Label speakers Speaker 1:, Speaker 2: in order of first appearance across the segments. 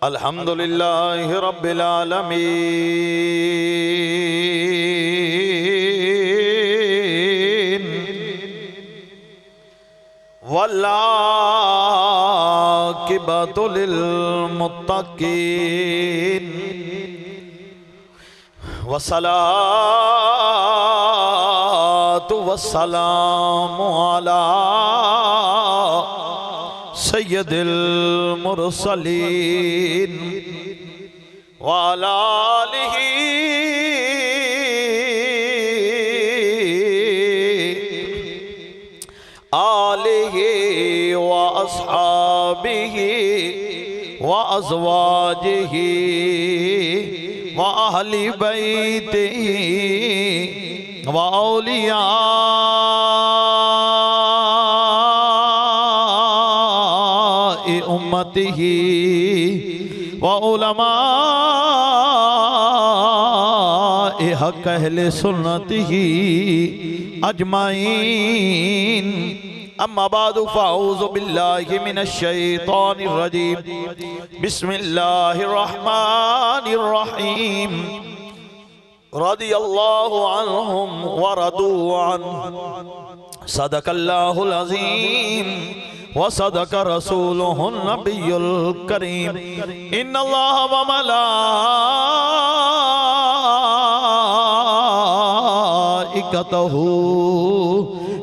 Speaker 1: अल्हम्दुलिल्लाहि रब्बिल आलमीन वल्लाकिबतु लिल मुत्तकीन वस्सलातु वस्सलामु अला सय्यदिल मुरसलीन व अला आलिहि व अस्हाबिहि व अज़वाजिहि व अहली बैतिहि व औलिया उम्मतिही व उलमाए हक़ अहले सुन्नतिही अजमाइन। अम्मा बादु फ़अऊज़ु बिल्लाहि मिनश शैतानिर रजीम। बिस्मिल्लाहिर रहमानिर रहीम। रदियल्लाहु अन्हुम व रदू अन्हु। सदक़ल्लाहुल अज़ीम व सदक़ रसूलुहुन नबियुल करीम। इन्नल्लाह व मलाइकतहू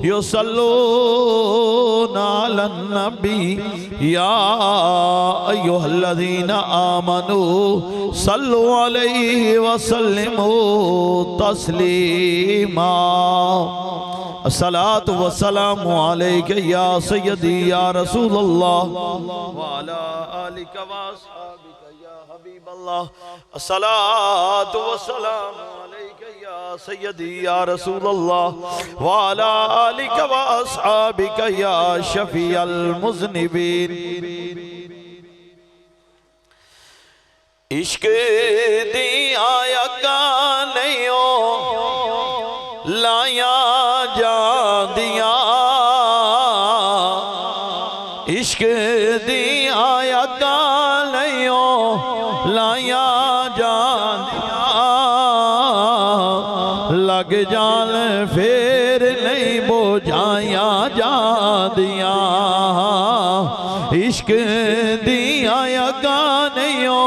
Speaker 1: युसल्लूना अलन नबी या अय्युहल्लज़ीना आमनू सल्लु अलैहि व सल्लिमू तस्लीमा। अस्सलातु वस्सलामु अलैका या सय्यदी या रसूलल्लाह व अला आलिका व अस्हाबिका या हबीबल्लाह। अस्सलातु वस्सलामु अलैका या सय्यदी या रसूलल्लाह व अला आलिका व अस्हाबिका या शफीअल मुज़निबीन। इश्क दिया यकानियो लाया जादिया, इश्क दिया यकानियो लाया जादिया। लग जान फेर नहीं बुझाया जादिया। इश्क दिया यकानियो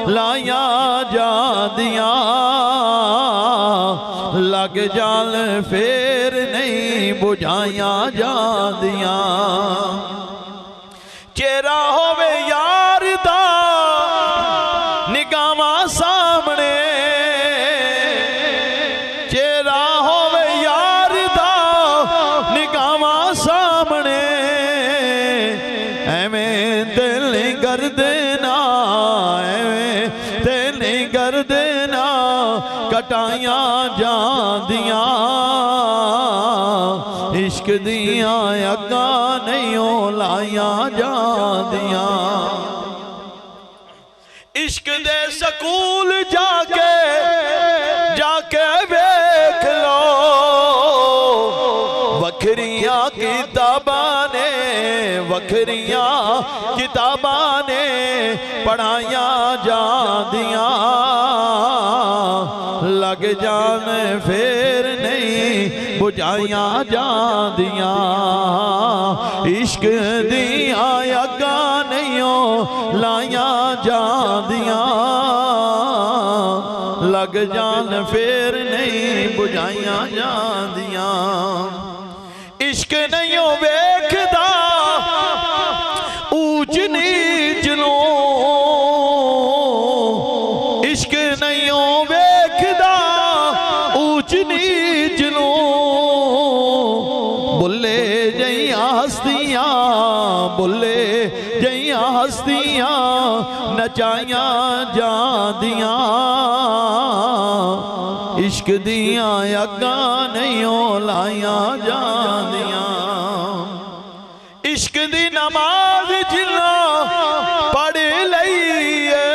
Speaker 1: लाया जादिया। लग जाल फेर नहीं बुझाया जादिया। चेहरा होवे यार दा निगाहां सामने, चेहरा होवे यार दा निगाहां सामने। एवें दिल नहीं कर देना, एवें दिल नहीं कर देना कटाइया जादिया। इश्क दिया अगा नहीं लाया जादिया। इश्क दे स्कूल जाके जाके वेख लो, वखरिया किताबां ने वखरिया किताबां ने पढ़ाया जादिया। लग जान फेर नहीं बुझाया जादिया। इश्क दिया अगा नहीं लाया जादिया। लग जान फेर नहीं बुझाया जादिया। इश्क नहीं वेखदा ऊंच नीच नूं, इश्क नहीं वेखदा ऊंच नीच नूं। बुले जइयां हस्तियां, बुले जइयां हस्तियां नचाइयां जादियां। इश्क दिया अगा नहीं लाया जादियां। इश्क दी नमाज जिन्ना पढ़ लईए,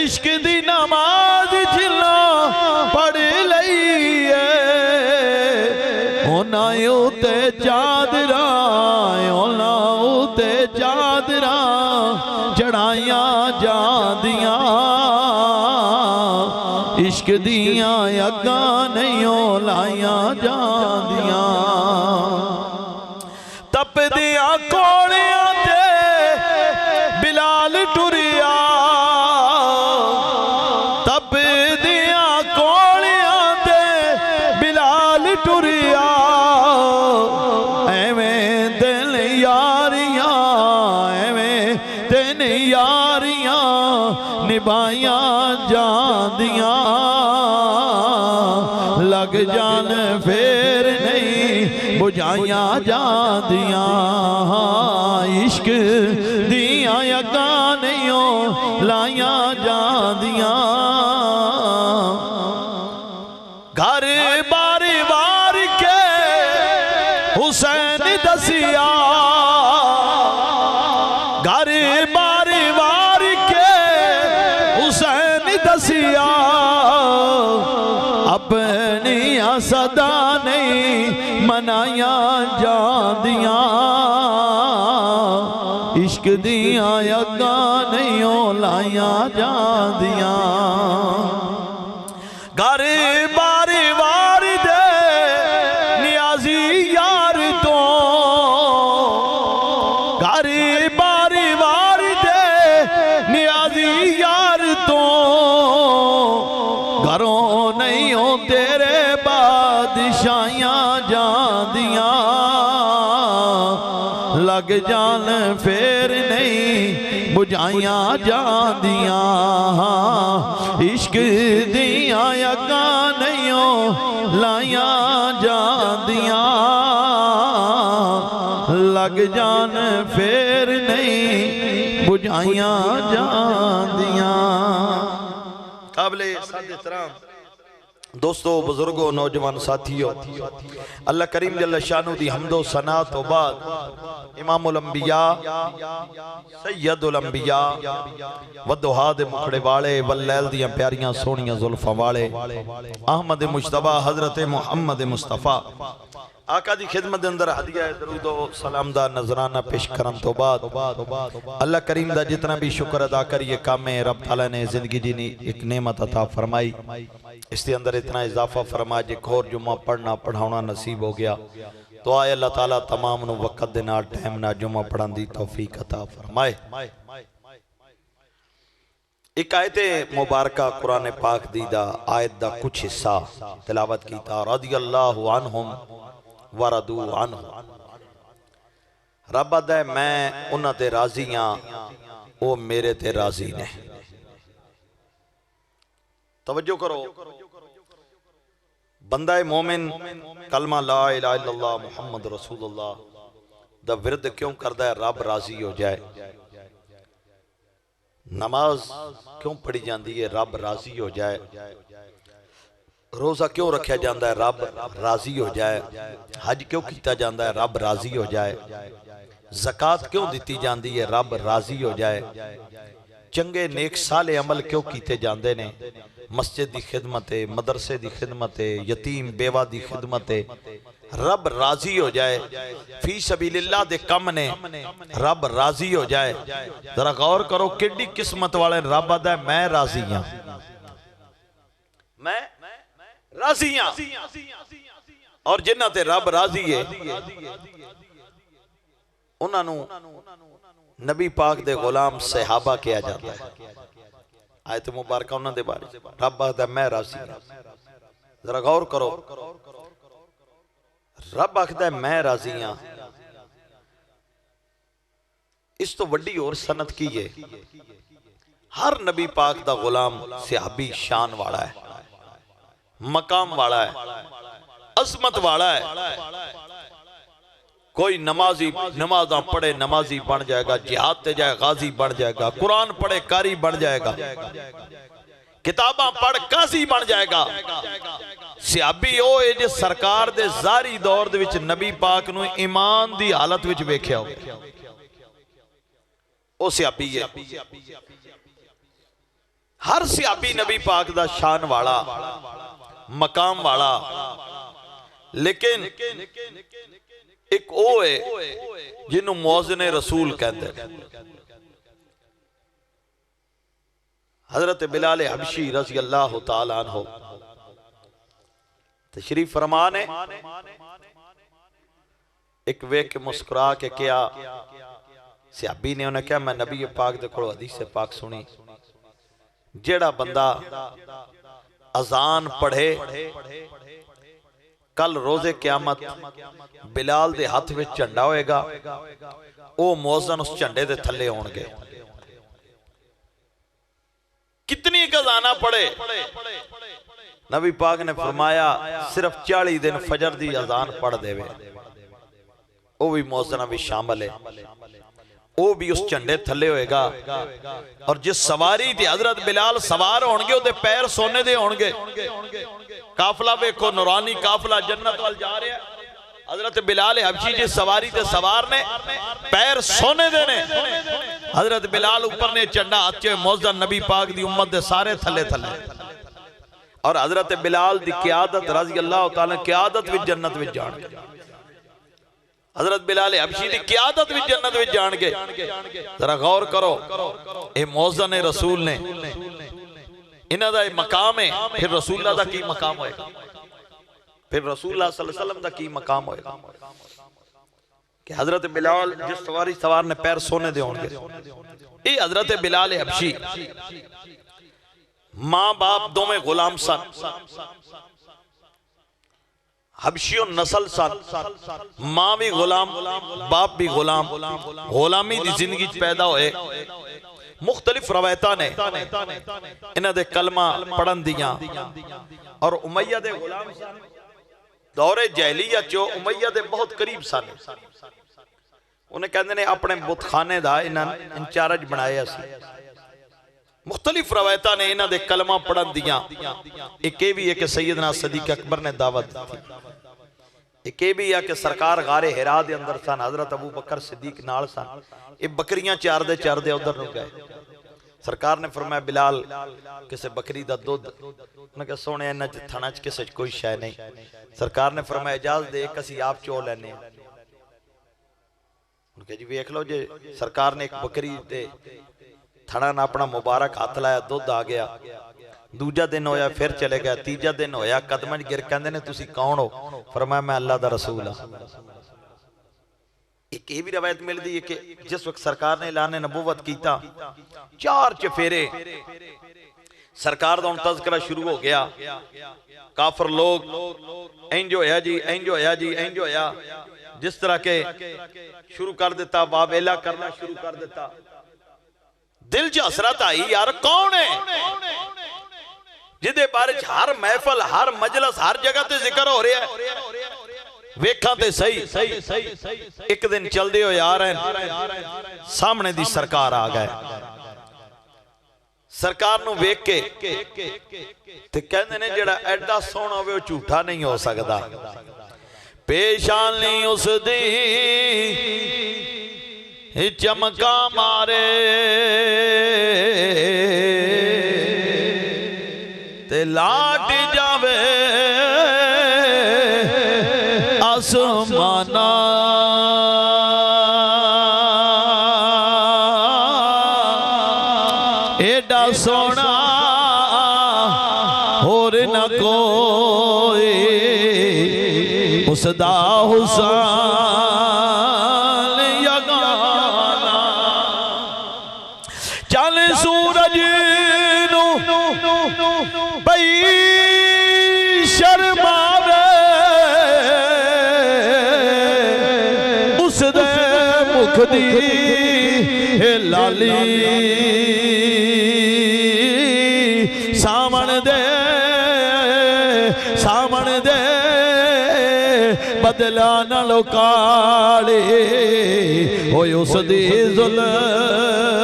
Speaker 1: इश्क दी नमाज जिन्ना पढ़ लईए। उन्हां उते चादरा, उन्हां उते चादरा चढ़ाइया जांदियां इश्क दियां अग्गां नहीं लाइया जांदियां तपदियां कोलियां ते बिलाल टुरिया तपदियां कोलियां ते बिलाल टुरिया एवें दिल यारियां एवें दिन यारियां निभाइया जांदियां लग जान फेर नहीं बुझाइया जांदियां इश्क दियां अग्गां नहीं लाइया जांदियां घर बार बार के हुसैन दसिया घर बार बार के हुसैन दसिया अपनी सदा नहीं मनाया जांदियां इश्क दियां अग्गां नहीं लाइया जांदियां घर बार बार दे नियाजी यार तो घर बार बार दे नियाजी यार तो घरों नहीं हो तेरे बादशाहियां जांदियां लग जान फेर नहीं बुझाइया जांदियां इश्क दियां अग्गां नहीं लाइया जांदियां लग जान फेर नहीं बुझाइया जांदियां। काबिले साद-ए-एहतराम दोस्तों बुजुर्गों नौजवान साथियों अल्लाह करीम जल्ल शानु दी हम्दो सना तो बाद इमामुल अंबिया सैयदुल अंबिया वदुहा दे मुखड़े वाले वल्लैल दियां प्यारियां सोहणियां जुल्फां वाले अहमद मुश्तबा हजरत मुहम्मद मुस्तफा आका दी खिदमत दे अंदर हदिया दरूद व सलाम दा नजराना पेश करन तो बाद अल्लाह करीम दा जितना भी शुक्र अदा करिए कामे रब ताला ने जिंदगी दी एक नेमत अता फरमाई इसके अंदर इतना इजाफा फरमा जे खोर जुम्मा पढ़ना पढ़ाना नसीब हो गया तो आए अल्लाह ताला तमाम नु वक्त दे नाल टाइम ना जुम्मा पढ़न दी तौफीक अता फरमाए। एक आयत मुबारका कुरान पाक दी दा आयत दा कुछ हिस्सा तिलावत कीता रदियल्लाहु अन्हुम व रदू अन्हु रब अदा मैं उन्हां ते राजी हां ओ मेरे ते राजी ने। तवज्जो करो बंदा मोमिन कलमा ला इलाहा इल्लल्लाह मुहम्मद रसूलुल्लाह दा विरद क्यों करदा है रब राजी हो जाए। नमाज क्यों पढ़ी जाती है रब राजी हो जाए। रोजा क्यों रखा जाता है रब राजी हो जाए। हज क्यों किया जाता है रब राजी हो जाए। ज़कात क्यों दी जाती है रब राजी हो जाए। चंगे नेक साले अमल क्यों किए जाते ने। मस्जिद की खिदमत है मदरसे की खिदमत है यतीम बेवा की खिदमत है रब राजी हो जाए। फी सबीलिल्लाह दे कम ने रब राजी हो जाए। जरा गौर करो किड्डी किस्मत वाले रब आदा मैं राजी हां मैं राजी हां और जिन्हां ते रब राजी है उन्हां नू नबी पाक दे गुलाम सहाबा कहा जाता है। आयत मुबारक उन्हां दे बारे रब आखदा मैं राजी हां। जरा गौर करो रब आखदा मैं राजी हां। इस तो वड्डी और सनत की है हर नबी पाक दा गुलाम सहाबी शान वाला है मकाम वाला है अजमत वाला है। कोई नमाजी नमाजा पढ़े नमाजी बन जाएगा जिहाद ते जाए गाजी बन जाएगा कुरान पढ़े कारी बन जाएगा किताबा पढ़ काजी बन जाएगा। सहाबी ओ है जे सरकार दे जारी दौर दे विच नबी पाक नू ईमान दी हालत विच वेख्या हो ओ सहाबी है। हर सहाबी नबी पाक दा शान वाला मकाम वाला लेकिन एक ओ है जिन्हों मौज़ने रसूल कहते हैं। हजरत बिलाल हबशी रज़ी अल्लाह तआला अन्हु तशरीफ फरमा ने एक वेख के मुस्कुरा के क्या सहाबी ने उन्हें क्या मैं नबी पाक दे कोलों हदीस पाक सुनी जेड़ा बंदा अजान पढ़े कल रोजे क्यामत बिलाल दे हाथ में झंडा होएगा वो मौजन उस झंडे दे थले होंगे। कितनी खजाना पढ़े नबी पाक ने फरमाया सिर्फ 40 दिन फजर दी अजान पढ़ देवे वो भी मौजना भी शामिल है वो भी उस झंडे थले होएगा। और जिस सवारी ते हजरत बिलाल सवार होंगे उहदे पैर सोने दे होंगे। काफिला वेखो नूरानी काफिला जन्नत वाल जा रहा है हजरत बिलाल हबशी जिस सवारी ते सवार ने पैर सोने दे ने हजरत बिलाल ऊपर ने झंडा हाथ च मौजन नबी पाक दी उम्मत दे सारे थले थले और हजरत बिलाल दी क़यादत रज़ी अल्लाह तआला क़यादत विच जन्नत विच जाणगे। हजरत बिलाल हबशी दी क़यादत विच जन्नत विच जाणगे। जरा गौर करो ए मौजन ने रसूल ने इन्हां दा मकाम है फिर रसूलुल्लाह दा की मकाम होएगा फिर रसूलुल्लाह सल्लल्लाहु अलैहि वसल्लम दा की मकाम होएगा कि हजरत बिलाल जिस सवारी सवार ने पैर सोने दे होंगे। ये हजरत बिलाल हबशी मां बाप दोवें गुलाम सन हबशियों नस्ल सन मां भी गुलाम बाप भी गुलाम गुलामी दी जिंदगी पैदा होए। मुख्तलिफ रवायतां ने इन्हां दे कलमा पढ़न दियां और उमैया दे गुलाम सन दौरे जहलिया चो उमैया दे बहुत करीब सन। उन्हें कहते ने अपने बुतखाने दा इन्हां इंचार्ज बनाया सी। मुख्तलिफ रवायतां ने इन्हां दे कलमा पढ़न दियां। एक ये भी है कि सैयदना सदीक अकबर ने दावत दी। एक ये भी है कि सरकार गारे हिरा दे अंदर सन हजरत अबू बकर सिद्दीक नाल सन ये बकरियां चारदे चारदे उधर नु गए। सरकार ने फरमाया बिलाल किसे बकरी दा दुध उन्हें कहा सोने इन्हां च थणा च किसे कोई शय नहीं। सरकार ने फरमाया इजाजत दे एक असीं आप चो लैने उनके जी वेख लो जे सरकार ने एक बकरी दे थणा ना अपना मुबारक हाथ लाया दुध आ गया। दूजा दिन होया फिर चले गया तीजा दिन होया कदम गिर कहंदे ने तुसी कौन हो फरमाया मैं अल्लाह दा रसूल हां। एक ये भी रवायत मिलती है कि जिस वक्त सरकार ने ऐलान नबूवत किया 4 चफेरे सरकार दा तज़किरा शुरू हो गया। काफर लोग इंज होया जी इंज होया जी इंज होया जिस तरह के शुरू कर दिता वावेला करना शुरू कर दिता। दिल च हसरत आई यार कौन है जिदे बारे हर महफल हर मजलस हर जगह ते जिक्र हो रहा है। वेखा ते सही एक दिन चलते हो आ रहे सामने दी सरकार आ गए। सरकार नू वेख के ते कहंदे ने जेड़ा एडा सोहना होवे ओ झूठा नहीं हो सकदा। पेशानी उस दी चमका मारे ते लाट जावे आसमाना एडा सोना होर न कोई उसदा हुस्न यगाना। चल सूरज बई शर्मावे उसदे मुख दी लाली सामण दे बदला नालों काले होए उसदी जुल्फ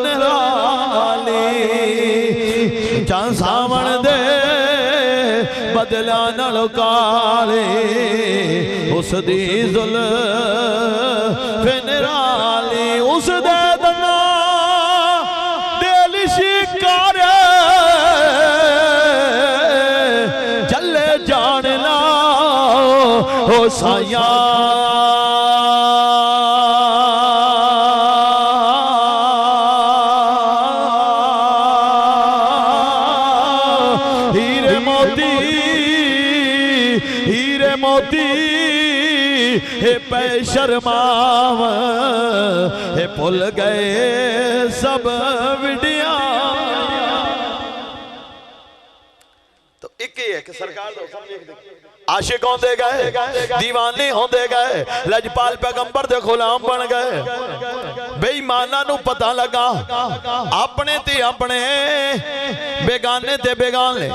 Speaker 1: निराली। चां सामण दे बदला नालों काले उसदी जुल्फ निराली। उसदे दना दिल शिकार चले जान ला हो साया मोती हे पै शर्माव हे भुल गए सब विडिया। तो एक ही है कि सरकार आशिक होंदे गए, दीवाने होंदे गए, लजपाल पैगंबर दे गुलाम बन गए। बेईमाना नू पता लगा अपने ते अपने, बेगाने ते बेगाने,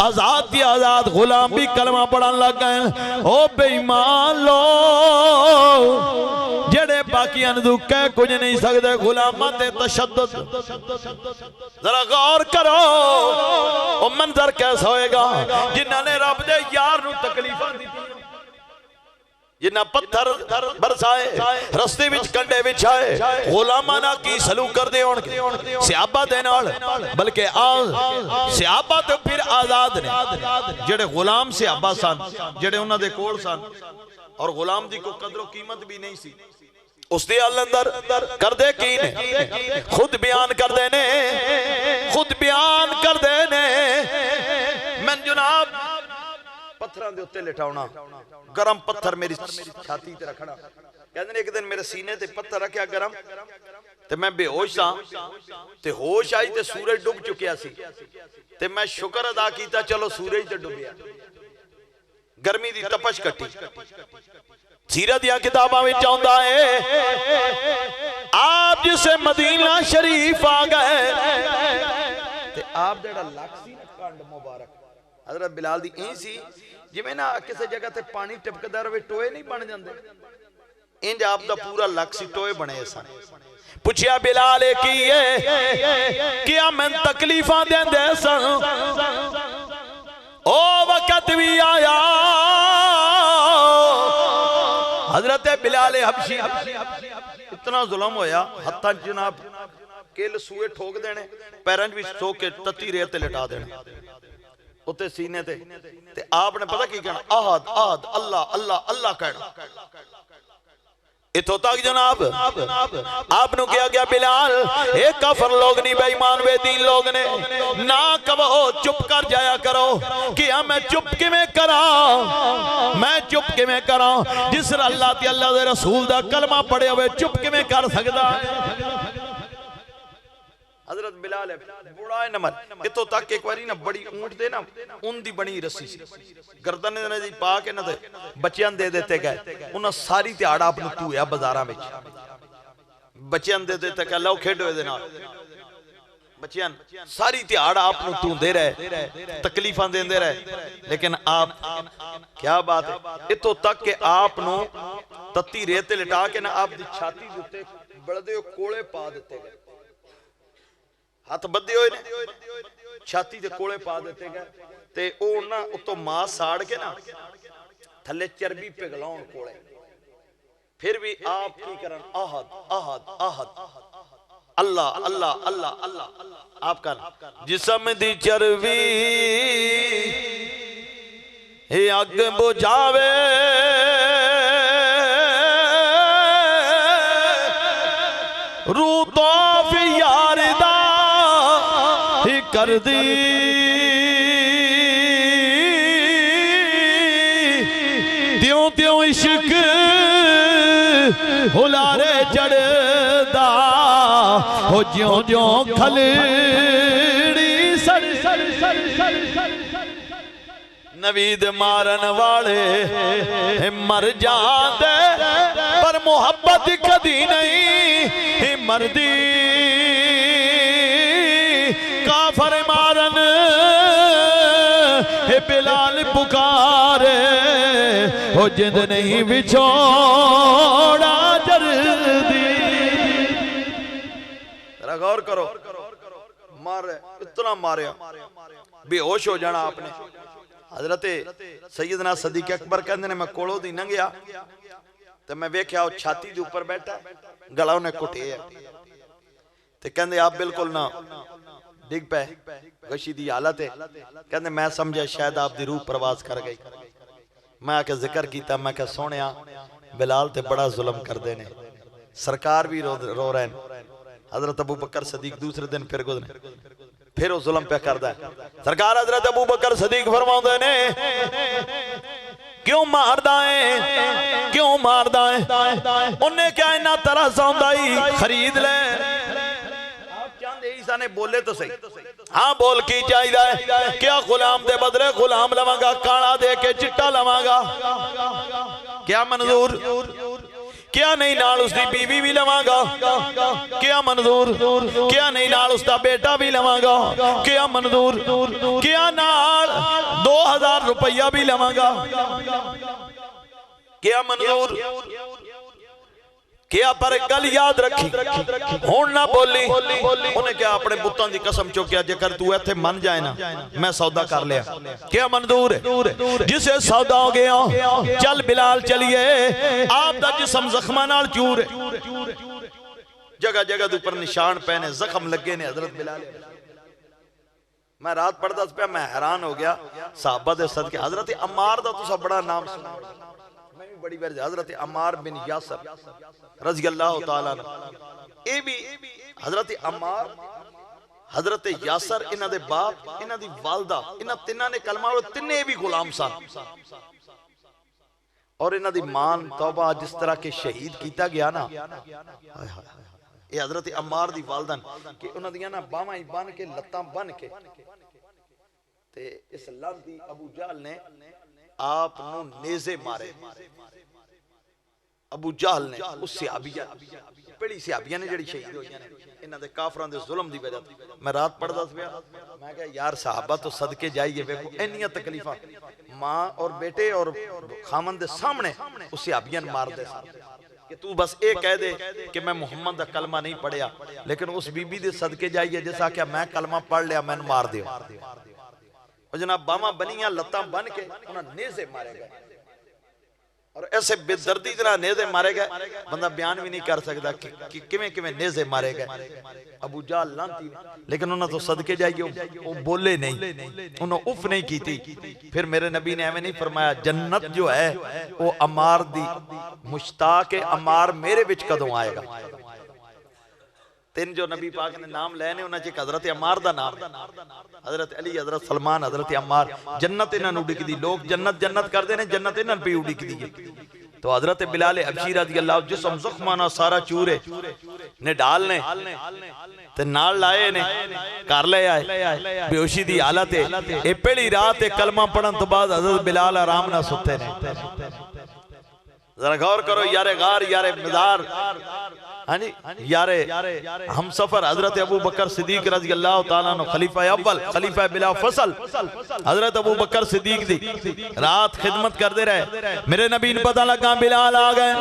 Speaker 1: आजाद ते आजाद, गुलाम भी कलमा पढ़न लग गए। ओ बेईमान लोग जेड़े बाकियां नू कह कुछ नहीं सकते, गुलामां ते तशद्दुद। जरा गौर करो ओ मंजर कैसा होएगा जिन्हां ने रब दे यार नू तकलीफां दित्तियां, जिन्हां पत्थर बरसाए, रस्ते विच कंडे बिछाए, गुलामां नाल की सलूक करदे होणगे सहाबा दे नाल। बल्कि सहाबा तो फिर आजाद ने, जेड़े गुलाम सहाबा सन, जेड़े उन्हां दे कोल सन, और गुलाम दी कोई कदर कीमत भी नहीं सी। उसदे अंदर करदे की ने, खुद बयान करदे ने, खुद बयान करदे ने। मैं जनाब पत्थरां दे उत्ते लिटाउणा, गरम पत्थर मेरी छाती ते रखना। कहंदे ने एक दिन मेरे सीने ते पत्थर रखिया गरम, ते मैं बेहोश सा, ते होश आई ते सूरज डूब चुकिया सी, ते मैं शुक्र अदा कीता चलो सूरज ते डुबिया, गर्मी दी तपश कटी। सीरत दियां किताबां विच आउंदा है आप जिसे मदीना शरीफ आ गए ते आप जेड़ा लक सी ना कंड मुबारक हजरत बिलाल दी ई सी जिवें ना किसी जगह ते पानी टपकदा रहे टोए नहीं बन जांदे, इंज आप दा पूरा लक सी टोए बने सन। पूछया बिलाल की है क्या मैं तकलीफां देंदे सन, ओ वक्त भी आया हजरत बिलाल हबशी इतना जुल्म होया, हत्था जनाब किल सूए ठोक देने, पैरां भी सो के तत्ती रेत ते लिटा देना उत्ते सीने ते आपने पता की कहना आहद आहद अल्लाह अल्लाह अल्लाह कहना। इथों तक जनाब आपनु कहा गया बिलाल एक काफिर लोग नहीं, बेईमान बेदीन लोग ने ना कहो चुप कर जाया करो। कि मैं चुप किवें करा, मैं चुप किवें करा, जिस अल्लाह ते अल्लाह दे रसूल दा कलमा पढ़े हुए चुप किवें कर सकदा है। हजरत बिलाल है बड़ा नमर। इतों तक एक बारी ना बड़ी ऊंट दे ना ऊन दी बनी रस्सी सी गर्दन दी पा के ना बच्चियां दे देते गए, उन्हां सारी दिहाड़ा अपने धूया बाजारां विच बच्चियां दे देते कह लो खेडो इहदे नाल। बच्चियां सारी दिहाड़ा आपनु धूंदे रहे, तकलीफां देंदे रहे, लेकिन आप क्या बात है इतों तक के आपनु तत्ती रेत लिटा के ना आप दी छाती दे उत्ते बड़दे कोले पा दिते गए, हाथ बद्धे हुए ने छाती के कोले पा देते गए, ते ओ ना उतो मांस साड़ के ना थले चर्बी पिघलाउण कोले। फिर भी आप की करन आहद आहद आहद अल्लाह अल्लाह अल्लाह अल्लाह आप कर। जिस्म दी चर्बी हे अग बुझावे, रूह तो यार दा कर दी, त्यों त्यों इश्क हुलारे चढ़दा हो, ज्यों ज्यों खलड़ी सड़ सड़ सड़ सड़ नवीद मारन वाले मर जाते पर मोहब्बत कदी नहीं मरदी। काफर मारन हे बिलाल पुकारे हो, जिंद नहीं बिछोड़ा जल्दी। जरा गौर करो, मारे इतना मारे बेहोश हो जाना आपने। हजरत सैयदना सदीक अकबर कहते ने मैं कोलों दी लंघिया ते मैं वेख्या वो छाती दे ऊपर बैठा, गला उन्हें घुटिया ते कहते आप बिल्कुल ना डिग पे, गशी दी हालत है। कहते मैं समझा शायद आप दी रूह प्रवास कर गई। मैं आके जिक्र किया, मैं क्या सोनिया बिलाल ते बड़ा जुल्म करते ने, सरकार भी रो रहे हैं। हजरत अबू बकर सदीक दूसरे दिन फिर गुजरे, फिर वो जुल्म पे करदा है। सरकार हजरत अबू बकर सदीक फरमाउंदे ने क्यों मारदा है, क्यों मारदा है? उन्हें क्या इन्ना तरस आंदा ही खरीद ले। ईसा ने बोले तो सही, हाँ बोल की चाहिए क्या गुलाम दे बदले गुलाम लवांगा, काला दे के चिट्टा लवांगा, क्या मंजूर? क्या नहीं नाल उसकी बीवी भी लवांगा, क्या मंजूर? क्या नहीं नाल उसका बेटा भी लवांगा, क्या मंजूर? क्या नाल 2000 रुपया भी लवांगा, क्या मंजूर? क्या? पर गल याद रखी, हुण ना बोली। उन्हें क्या अपने पुत्तां दी कसम चुकिया, जेकर तू इत्थे मन जाए ना मैं सौदा कर लिया। क्या मंजूर है? जिसे सौदा हो गया, चल बिलाल चलिए, आप दा जिस्म जख्मां नाल चूर है, जगह जगह दे ऊपर निशान पैने, जख्म लगे ने हजरत बिलाल। मैं रात पढ़दा पिया, मैं हैरान हो गया सहाबा दे सदके। हजरत अम्मार दा तुसा बड़ा नाम सुना, मैं भी बड़ी बार हजरत अम्मार बिन यासर रज़ी अल्लाह तआला अन्हु, ए भी हजरत अम्मार, हजरत यासर, इन्हां दे बाप, इन्हां दी वालदा, इन्हां तिन्हां ने कलमा, और तिन्ने भी गुलाम सन। और इन्हां दी मान तौबा जिस तरह के शहीद किया गया ना, हाय हाय, ये हजरत अम्मार दी वालदन कि उन्हां दियां ना बाहां बन के लत्तां बन के ते इस लांदी अबू जहल ने आप नूं नेज़े मारे। अबू जहल ने उस सहाबिया, पहली सहाबिया ने जिहड़ी शहीद होईयां ने इन्हां दे काफरां दे जुल्म दी वजह ते। मैं रात पढ़दा पिया, मैं कहा यार सहाबा तो सदके जाइए, देखो इन्नियां तकलीफां, मां और बेटे और खामन दे सामने उस सहाबिया ने मार दे कि तू बस ये कह दे कि मैं मुहम्मद दा कलमा नहीं पढ़िया, लेकिन उस बीबी दे सदके जाइए जिस आख्या मैं कलमा पढ़ लिया, मैनू मार दियो। और जनाब बावां बनियां, लत्तां बन के उन्हां नेज़े मारे गए, और ऐसे बेदर्दी तरह नेज़े मारे गए, बंदा बयान भी नहीं कर सकता कि किवें किवें नेज़े मारे गए। अबू जहल लांती, लेकिन उन्हां तो सदके जाइए वो बोले नहीं, उन्होंने उफ नहीं की। फिर मेरे नबी ने एवं नहीं फरमाया जन्नत जो है वो अम्मार दी मुश्ताक है, अम्मार मेरे विच कदों आएगा। तीन जो नबी पाक ने नाम लेने उन्हां च हजरत अम्मार दा नाम, हजरत अली, हजरत सलमान, हजरत अम्मार। जन्नत इन्हां नूं उडिकदी, लोग जन्नत जन्नत करदे ने, जन्नत इन्हां पे उडिकदी है। तो हजरत बिलाल हबशी रज़ी अल्लाह जिस्म ज़ख्मां नाल सारा चूरे ने डाल ने ते नाल लाए ने घर ले आए, बेहोशी दी हालत है। ए पहली रात कलमा पढ़न तो बाद हजरत बिलाल आराम नाल सुते ने। जरा गौर करो यारे गार, यारे मज़ार, हाँ जी यारे हम सफर हजरत अबू बकर सिद्दीक रज़ी अल्लाह तआला अन्हु, खलीफा अव्वल, खलीफा बिला फसल, हजरत अबू बकर सिद्दीक दी रात खिदमत करते रहे। मेरे नबी ने पता लगा बिलाल आ गए,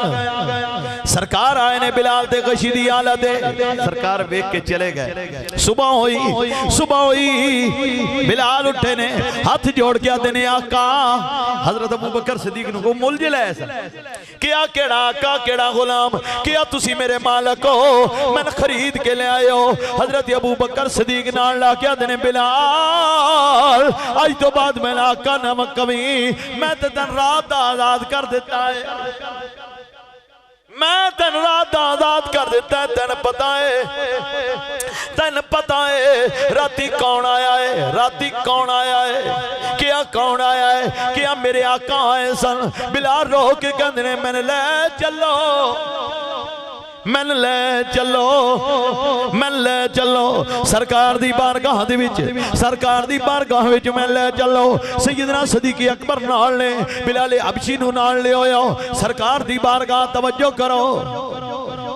Speaker 1: सरकार आए ने बिलाल ते गशी दी हालत है, सरकार वेख के चले गए। सुबह हुई, सुबह हुई, बिलाल उठे ने, हाथ जोड़ के आते ने आका, हजरत अबू बकर सिद्दीक को मुलजिल है क्या, केड़ा आका केड़ा गुलाम, क्या तुसी मेरे मालिक हो, मैंने खरीद के ले आए हो। हजरत अबू बकर सिद्दीक नाल ला के आते ने बिलाल आज तो बाद मैं आका नमक कमी, मैं तो दिन रात आजाद कर देता है, मैं दिन रात आजाद कर देता है। तेन पता है, तेन पता है राती कौन आया है, राती कौन आया है, क्या कौन आया है, क्या मेरे आका आए सन। बिलाल रो के कहंदे ने मैंने ले चलो, मैन ले चलो, मैन ले चलो सरकार दी बारगाह दे विच, सरकार दी बारगाह विच मैं ले चलो। सैयदना सदीक अकबर नाल ने बिलाल हबशी नूं नाल ले आया, सरकार दी बारगाह तवज्जो करो।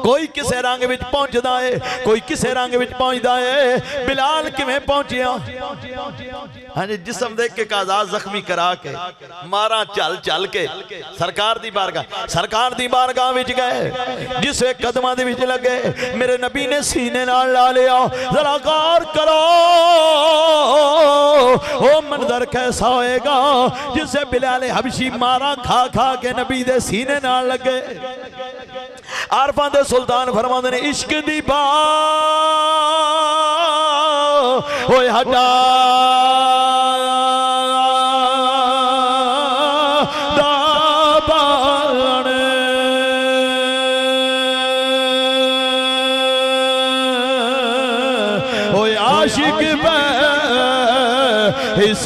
Speaker 1: कोई किसे रंग विच पहुंचदा है, कोई किसे रंग विच पहुंचदा है। बिलाल किवें पहुंचिया, हाँ जी जिस्म देख के आजाद जख्मी करा के मारा चल चल के सरकार दी बारगाह, सरकार दी बारगाह विच गए, जिस कदमां दे विच लगे मेरे नबी ने सीने नाल ला लिया। जरा गौर करो ओ मंजर कैसा होएगा जिसे बिलाल हबशी मारा खा खा के नबी दे सीने नाल लगे। आरफां दे सुल्तान फरमांदे ने इश्क दी बा होए हटा आशिक पे इस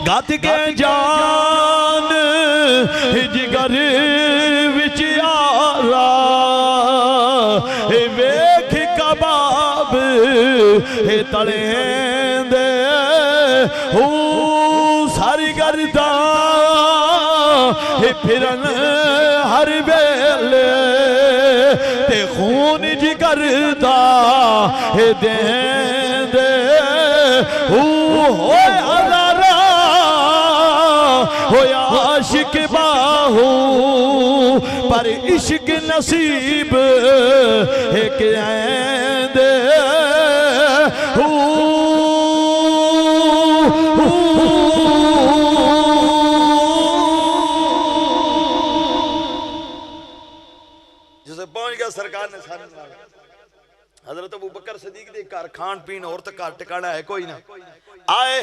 Speaker 1: गत के जान जिगर विच यारा वेख कबाब तले दे सारी गर्दा फिरन हर वेले ते खून जिगर दा दे होए हज़ारा होया आशिक बाहू पर इश्क नसीब एक ऐंदे जिसे पहुंच गया सरकार ने सारे हजरत अबू बकर सदीक दे घर खान पीन और तो घर टिकाना है कोई ना आए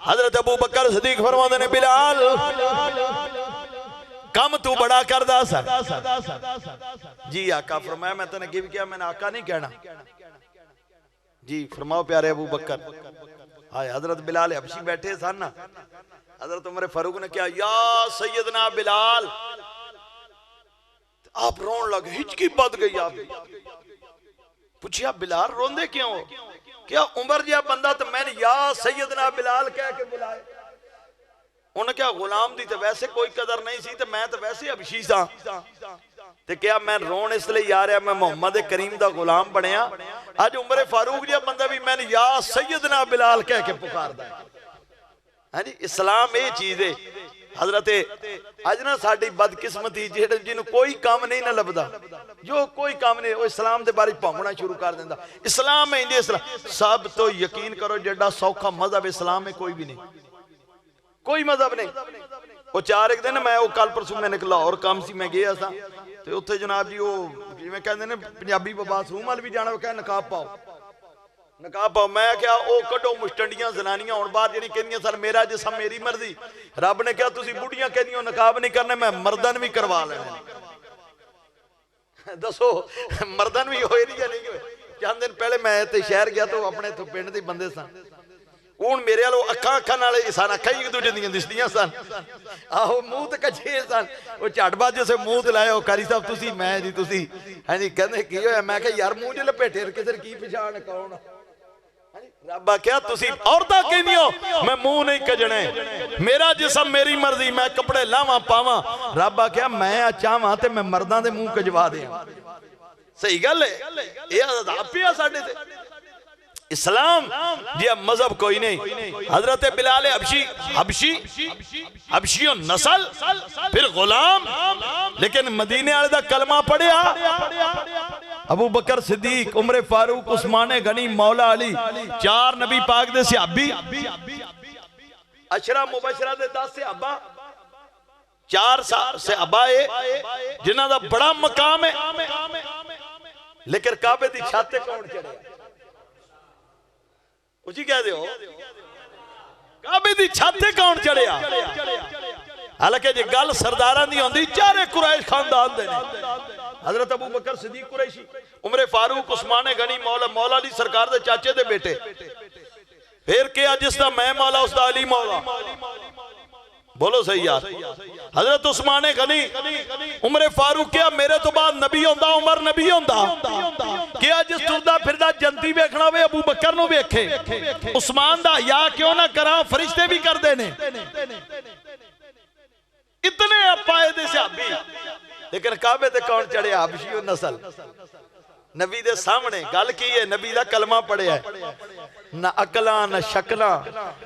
Speaker 1: हजरत अबू बकर सदीक फरमाते ने बिलाल कम तू बड़ा करदा सा जी आका फरमाया मैं तने की किया मैंने आका नहीं कहना जी फरमाओ प्यारे अबू बकर आए हजरत बिलाल हबशी बैठे सन ना हजरत उमर फारूक ने कहा या सैयदना बिलाल आप रोन लगे हिचकी बद गई आप पूछिया बिलाल रोंदे क्यों क्या उमर जिहा बंदा तो मैंने या सैयदना बिलाल कह के बुलाए उन्हें क्या गुलाम दी तो वैसे कोई कदर नहीं सी तो मैं तो वैसे हबशी सा ते क्या मैं रोन इसलिए आ रहा मैं मोहम्मद करीम दा गुलाम बनया अज उमर फारूक जिहा बंदा भी मैंने या सैयदना बिलाल कह के पुकारदा है जी इस्लाम ये चीज है हजरत अज ना साडी बदकिस्मती जिन्हों कोई काम नहीं ना लभदा जो कोई काम नहीं इस्लाम के बारे भौंकना शुरू कर देंदा इस्लाम है इंडिया इस्लाम सब तो यकीन करो जेड़ा सौखा मजहब इस्लाम है कोई भी नहीं कोई मजहब नहीं वो चार एक दिन मैं वो कल परसों मैंने लाहौर काम सी मैं गया सा ते उत्थे जनाब जी वो जिवें कहंदे ने पंजाबी बाथरूम वाल भी जाना कह नकाब पाओ नकाब पाओ मैं क्या ओ कड्डो मुस्टंडियां जनानियां हुण बाहर जेहड़ी कहंदियां सन मेरा जिसम मेरी मर्जी रब ने कहा तुसीं बुढ़ियां कहंदियां नकाब नहीं करने मैं मर्दन भी करवा लेने दसो मर्दन भी होए नहीं या नहीं होए चंद दिन पहले मैं ते शहर गया तो अपने पिंड दे बंदे सन हूँ मेरे वालों अखा अखा सन अखा ही एक दूजे दियां दिसदियां सन आहो मुंह तो कच्चे सन वो झटबाज से मुंह ते लाया कारी साहब तुसी मैं जी तुसी है जी कहंदे की होया मैं कहा यार मुंह च लपेटे किधर की पछाण कौन रब आख्या तुसी औरतां कहंदियो मैं मुंह नहीं कजने मेरा जिसम मेरी मर्जी मैं कपड़े लावां पावां रब आख्या मैं चाहां ते मैं मर्दां दे मुंह कजवा दियां सही गल है ये अज़ाब पिया साडे ते इस्लाम जी मजहब कोई नहीं हजरत बिलाल हबशी हबशी हबशी नस्ल फिर गुलाम लेकिन मदीने वाले दा कलमा पढ़िया अबू बकर सिद्दीक उमर फारूक उस्मान गनी मौला अली चार नबी पाक दे सहाबी अशरा मुबशरा दे 10 सहाबा चार सहाबा जिन्हां दा बड़ा मकाम है लेकिन काबे दी छत ते कौन चढ़िया उसी कह दो काबे दी छत ते कौन चढ़िया हालांकि जे गल सरदारां दी होंदी चारे कुरैश खानदान दे ने हजरत अबू बकर सिद्दीक कुरैशी उमर फारूक उस्मान गनी मौला अली सरकार दे चाचे दे बेटे फिर क्या जिसदा मैं मौला उसदा अली मौला बोलो सही यार हजरत उस्मान गनी उमर फारूक क्या मेरे तो बाद नबी होंदा उमर नबी होंदा क्या जिस तुरदा फिरदा जंती वेखना होवे अबू बकर नु वेखे उस्मान दा या क्यों ना करा फरिश्ते भी करदे ने इतने अपाए दे सहाबी लेकिन काबे ते कौन चढ़िया हबशी नस्ल नबी दे सामने गल की है नबी दा कलमा पढ़िया ना अकला ना शकला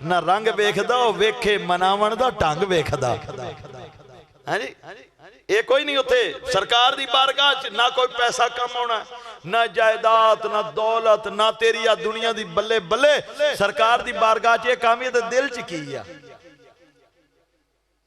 Speaker 1: ना रंग वेखदा वेखे मनावन दा ढंग वेखदा है जी ये कोई नहीं उथे सरकार दी बारगाह च ना कोई पैसा कम होना ना जायदाद ना दौलत ना तेरी या दुनिया दी बल्ले बल्ले सरकार दी बारगाह च काम है दिल च की है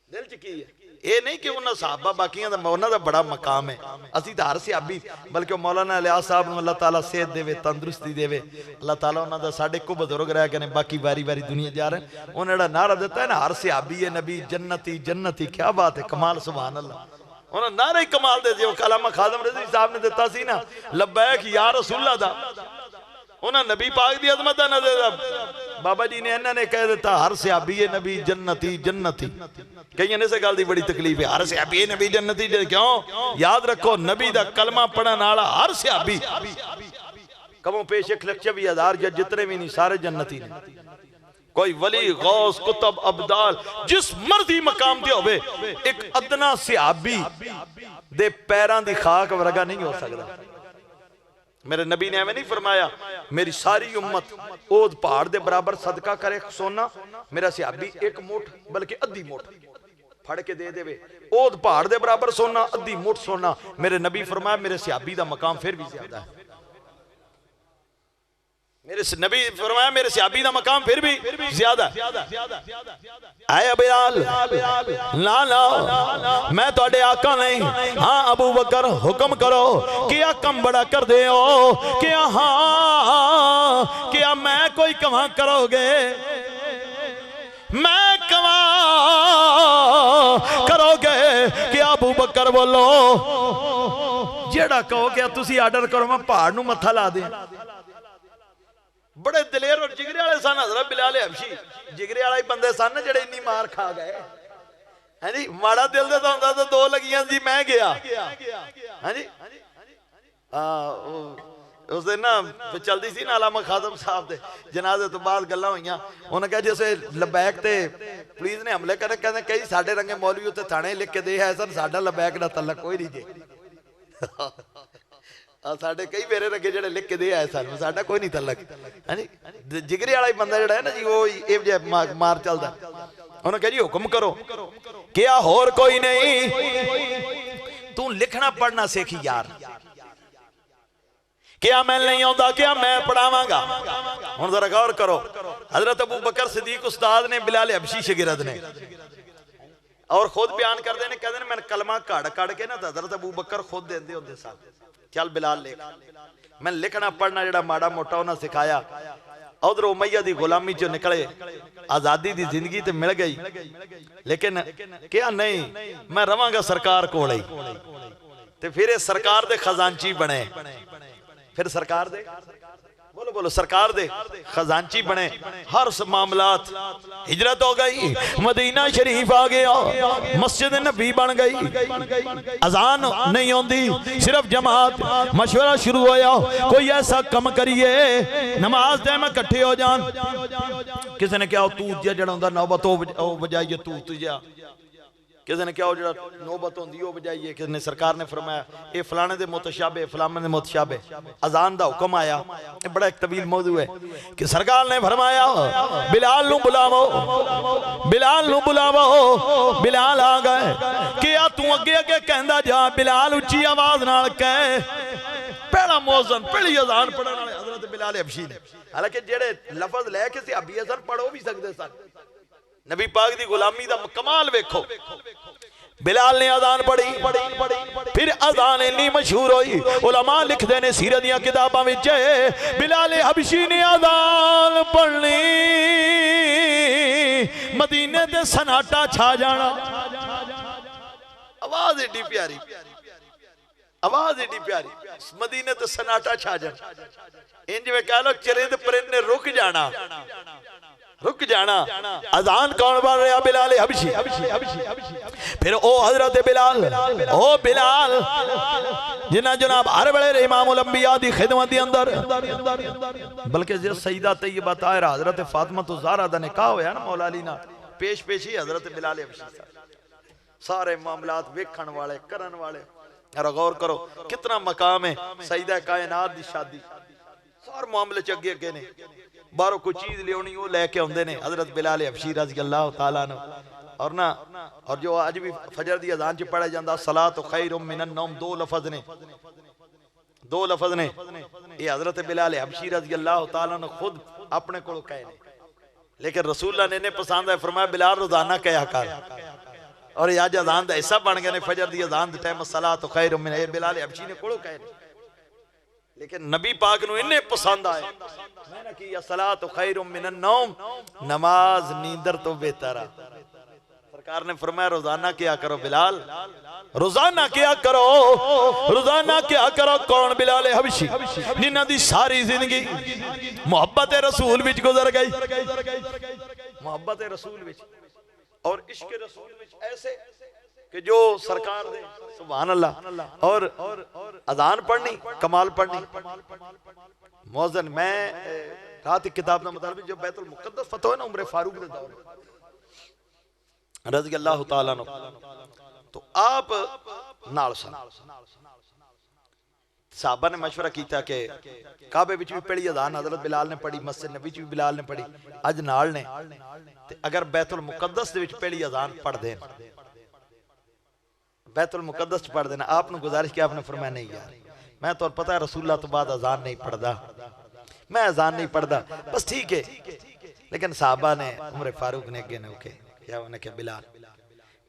Speaker 1: दिल च की है ये नहीं कि उन्होंने साहबा बाकियां दा उन्हां दा बड़ा मकाम है, असी तो हर सियाबी बल्कि मौलाना इलियास साहब नूं अल्लाह ताला सेहत देवे, तंदुरुस्ती देवे, अल्लाह ताला उन्हां दा साडे को बुजुर्ग रह गए ने, बाकी बारी बारी दुनिया जा रहे हैं। उन्हें जेड़ा नारा दिता है ना, हर सियाबी है नबी जन्नती जन्नती, क्या बात है, कमाल, सुभान अल्लाह। उन्होंने नारा ही कमाल दे जो कलामा खादम रज़ी साहब ने दिता सी ना, लब्बैक या रसूलल्लाह दा, उन्हें नबी पाक दी अजमत दा नजर बाबा जी ने इन्होंने कह दिता हर सियाबी है नबी जन्नती जन्नती। कई ने इस गल की बड़ी तकलीफ है, हर सियाबी है नबी जन्नती, क्यों? याद रखो नबी दा कलमा पढ़न वाला हर सियाबी कमो पेश 1,20,000 या जितने भी नहीं सारे जन्नती ने। कोई वली गौस कुतुब अब्दाल जिस मर्जी मकाम ते होवे, एक अदना सियाबी दे पैरां दी खाक वर्गा नहीं हो सकता। मेरे नबी ने एवं नहीं फरमाया मेरी सारी उम्मत ओद पहाड़ दे बराबर सदका करे सोना, मेरा सियाबी एक मुठ बल्कि अद्धी मुठ फड़ के दे देवे, ओद पहाड़ दे बराबर सोना, अद्धी मुठ सोना, मेरे नबी फरमाया मेरे सियाबी दा मकाम फिर भी ज्यादा है। मेरे नबी फरमाया मेरे सियाबी दा मकाम फिर भी ज्यादा है। बिलाल ना ना मैं तुहाडे आका नहीं, हाँ अबू बकर हुक्म करो, क्या कम बड़ा कर दे हो, क्या हाँ क्या मैं कोई कमा करोगे, मैं कमा करोगे क्या? अबू बकर बोलो जेड़ा कहो क्या तुसी आर्डर करो, मैं पहाड़ नूं मत्था ला दे। बड़े दलेर और जिगरे वाले सन हज़रत बिलाल हबशी, जिगरे वाले बंदे सन जेड़े इन्नी मार खा गए है जी। माड़ा दिल दे होंदा तो दो लगियां जी मैं गया है जी। उस दिन ना चलती सी ना अलामा खादम साहब दे जनाजे तो बाद गल्लां होईयां, उन्हें कहा जैसे लबैक ते पुलिस ने हमले करे, कहते कई साडे रंगे मौलवी उत्ते थाने लिख के दे आए सन, साडा लबैक दा तलक कोई नहीं जे। साडे कई मेरे रंगे जेड़े लिख के दे आए सन, साडा कोई नहीं तलक है जी। जिगरे वाला बंदा जेड़ा है ना जी, वो ये मार चलदा। उन्होंने कहा जी हुक्म करो, क्या होर कोई नहीं, तू लिखना पढ़ना सीखी यार, क्या मैं नहीं आता, क्या मैं पढ़ावांगा। हुण जरा गौर करो, हजरत अबू बकर सिद्दीक उस्ताद ने बिलाल हबशी शागिर्द ने, और खुद बयान करते हैं, कहते हैं मैं कलमा कड़ कड़ के ना हजरत अबू बकर खुद देंदे होंदे सन, चल बिलाल लिख। मैं लिखना पढ़ना जेड़ा माड़ा मोटा उन्हें सिखाया। उधर उमैया दी गुलामी चो निकले, आजादी दी जिंदगी ते मिल गई, लेकिन क्या नहीं मैं रवांगा सरकार कोले, ते फिर सरकार दे खजांची बने, फिर सरकार दे बोलो बोलो सरकार दे खजांची बने। हर मामलात हिजरत हो गई, मदीना शरीफ आ गया, मस्जिद नबी बन गई, अजान नहीं होती सिर्फ जमात, मशवरा शुरू होया कोई ऐसा कम करिए नमाज दे में इकट्ठे हो जान। किसी ने क्या तूत जड़ा होंदा नौबत ओ बजाइए तूत जा, किसी ने क्या जो नौबत होंदी वो बजाइए, किसी ने सरकार ने फरमाया ये फलाने दे मुतशाबे फलाने दे मुतशाबे। अजान दा हुक्म आया, ये बड़ा एक तवील मौजू है कि सरकार ने फरमाया बिलाल नू बुलावो, बिलाल नू बुलावो। बिलाल आ गए, क्या तू अगे अगे कहंदा जा, बिलाल उच्ची आवाज नाल कह, पहला मौजन पहली अजान पढ़न वाले हजरत बिलाल हबशी ने। हालांकि जेड़े लफज लेके सहाबी सन पढ़ो भी सकते सन, नबी पाक दी गुलामी दा कमाल वेखो। बिलाल ने अजान पढ़ी, फिर अजान इन्नी मशहूर हुई, उलमा लिखते ने सीरत दी किताबां विच बिलाल हबशी ने अजान पढ़नी, मदीने दे सनाटा छा जाना। आवाज एडी प्यारी, आवाज एडी प्यारी, मदीने ते सनाटा छा जाना। इंज वे कह लो चरिंद परिंद ने रुक जाना, रुक जाना। अजान कौन पढ़ रहा? बिलाल हबशी। फिर ओ हजरत बिलाल, ओ बिलाल जिन्ना जनाब हर वेले इमाम उल अंबिया दी खिदमत दे अंदर, बल्कि जो सईदा तैयबा ताहिरा हजरत फातिमा तो ज़हरा दा निकाह होया ना मौला अली नाल, पेश पेशी हजरत बिलाल हबशी। सारे मामलात वेखण वाले करन वाले, और गौर करो कितना मकाम है सईदा कायनात दी शादी, सारे मामले च अगे अगे ने। बाहरों कोई चीज लियानी वो लैके आते ने हजरत बिलाल हबशी रज़ी अल्लाह तआला अन्हु। और ना और जो आज भी फजर दी अजान च पढ़ा जाता सलात खैरुम मिनन नौम, दो लफज ने, दो लफज ने, ये हजरत बिलाल हबशी रज़ी अल्लाह तआला अन्हु खुद अपने को कहे ने, लेकिन रसूलुल्लाह ने पसंद है फरमाया बिलाल रोजाना कहा कर, और ये अज अजान का हिस्सा बन गए ने। फजर दी अजान दे टाइम सलात खैरुम मिन, ये बिलाल हबशी ने कोड़ो कहे, लेकिन नबी पाक नूं इन्ने पसंद आए। मैंने की सलात खैरुम मिनन नौम, नमाज नींदर तो बेहतर है। सरकार ने फरमाया रोजाना क्या करो बिलाल, रोजाना क्या करो, रोजाना क्या करो। कौन? बिलाल हबशी, जिन्हां दी सारी जिंदगी मोहब्बत रसूल विच गुजर गई, मोहब्बत रसूल विच और इश्क रसूल विच ऐसे कि जो सरकार दे सुभान अल्लाह। और अजान पढ़नी, कमाल पढ़नी। मौज़न मैं कहा थी किताब का मुताबिक जो बैतुल मुक़द्दस फतह है ना उमर फारूक दे दौर रज़ी अल्लाह तआला अन्हु, तो आप नाल सन साहबा ने मशवरा किया कि काबे विच भी पढ़ी अजान हज़रत बिलाल ने पढ़ी, मस्जिद नबी च भी बिलाल ने पढ़ी, अज नाल ने ते अगर बैतुल मुक़द्दस दे विच पढ़ी अजान पढ़ देन, बैतुल मुक़द्दस पढ़ देना। आपने गुजारिश की, आपने फरमाया नहीं यार मैं तो पता है रसूलुल्लाह तो बाद अजान नहीं पढ़दा, मैं अजान नहीं पढ़दा, बस ठीक है। लेकिन साहबा ने उमर फारूक ने अगे ने ओके क्या उन्हें क्या बिलाल,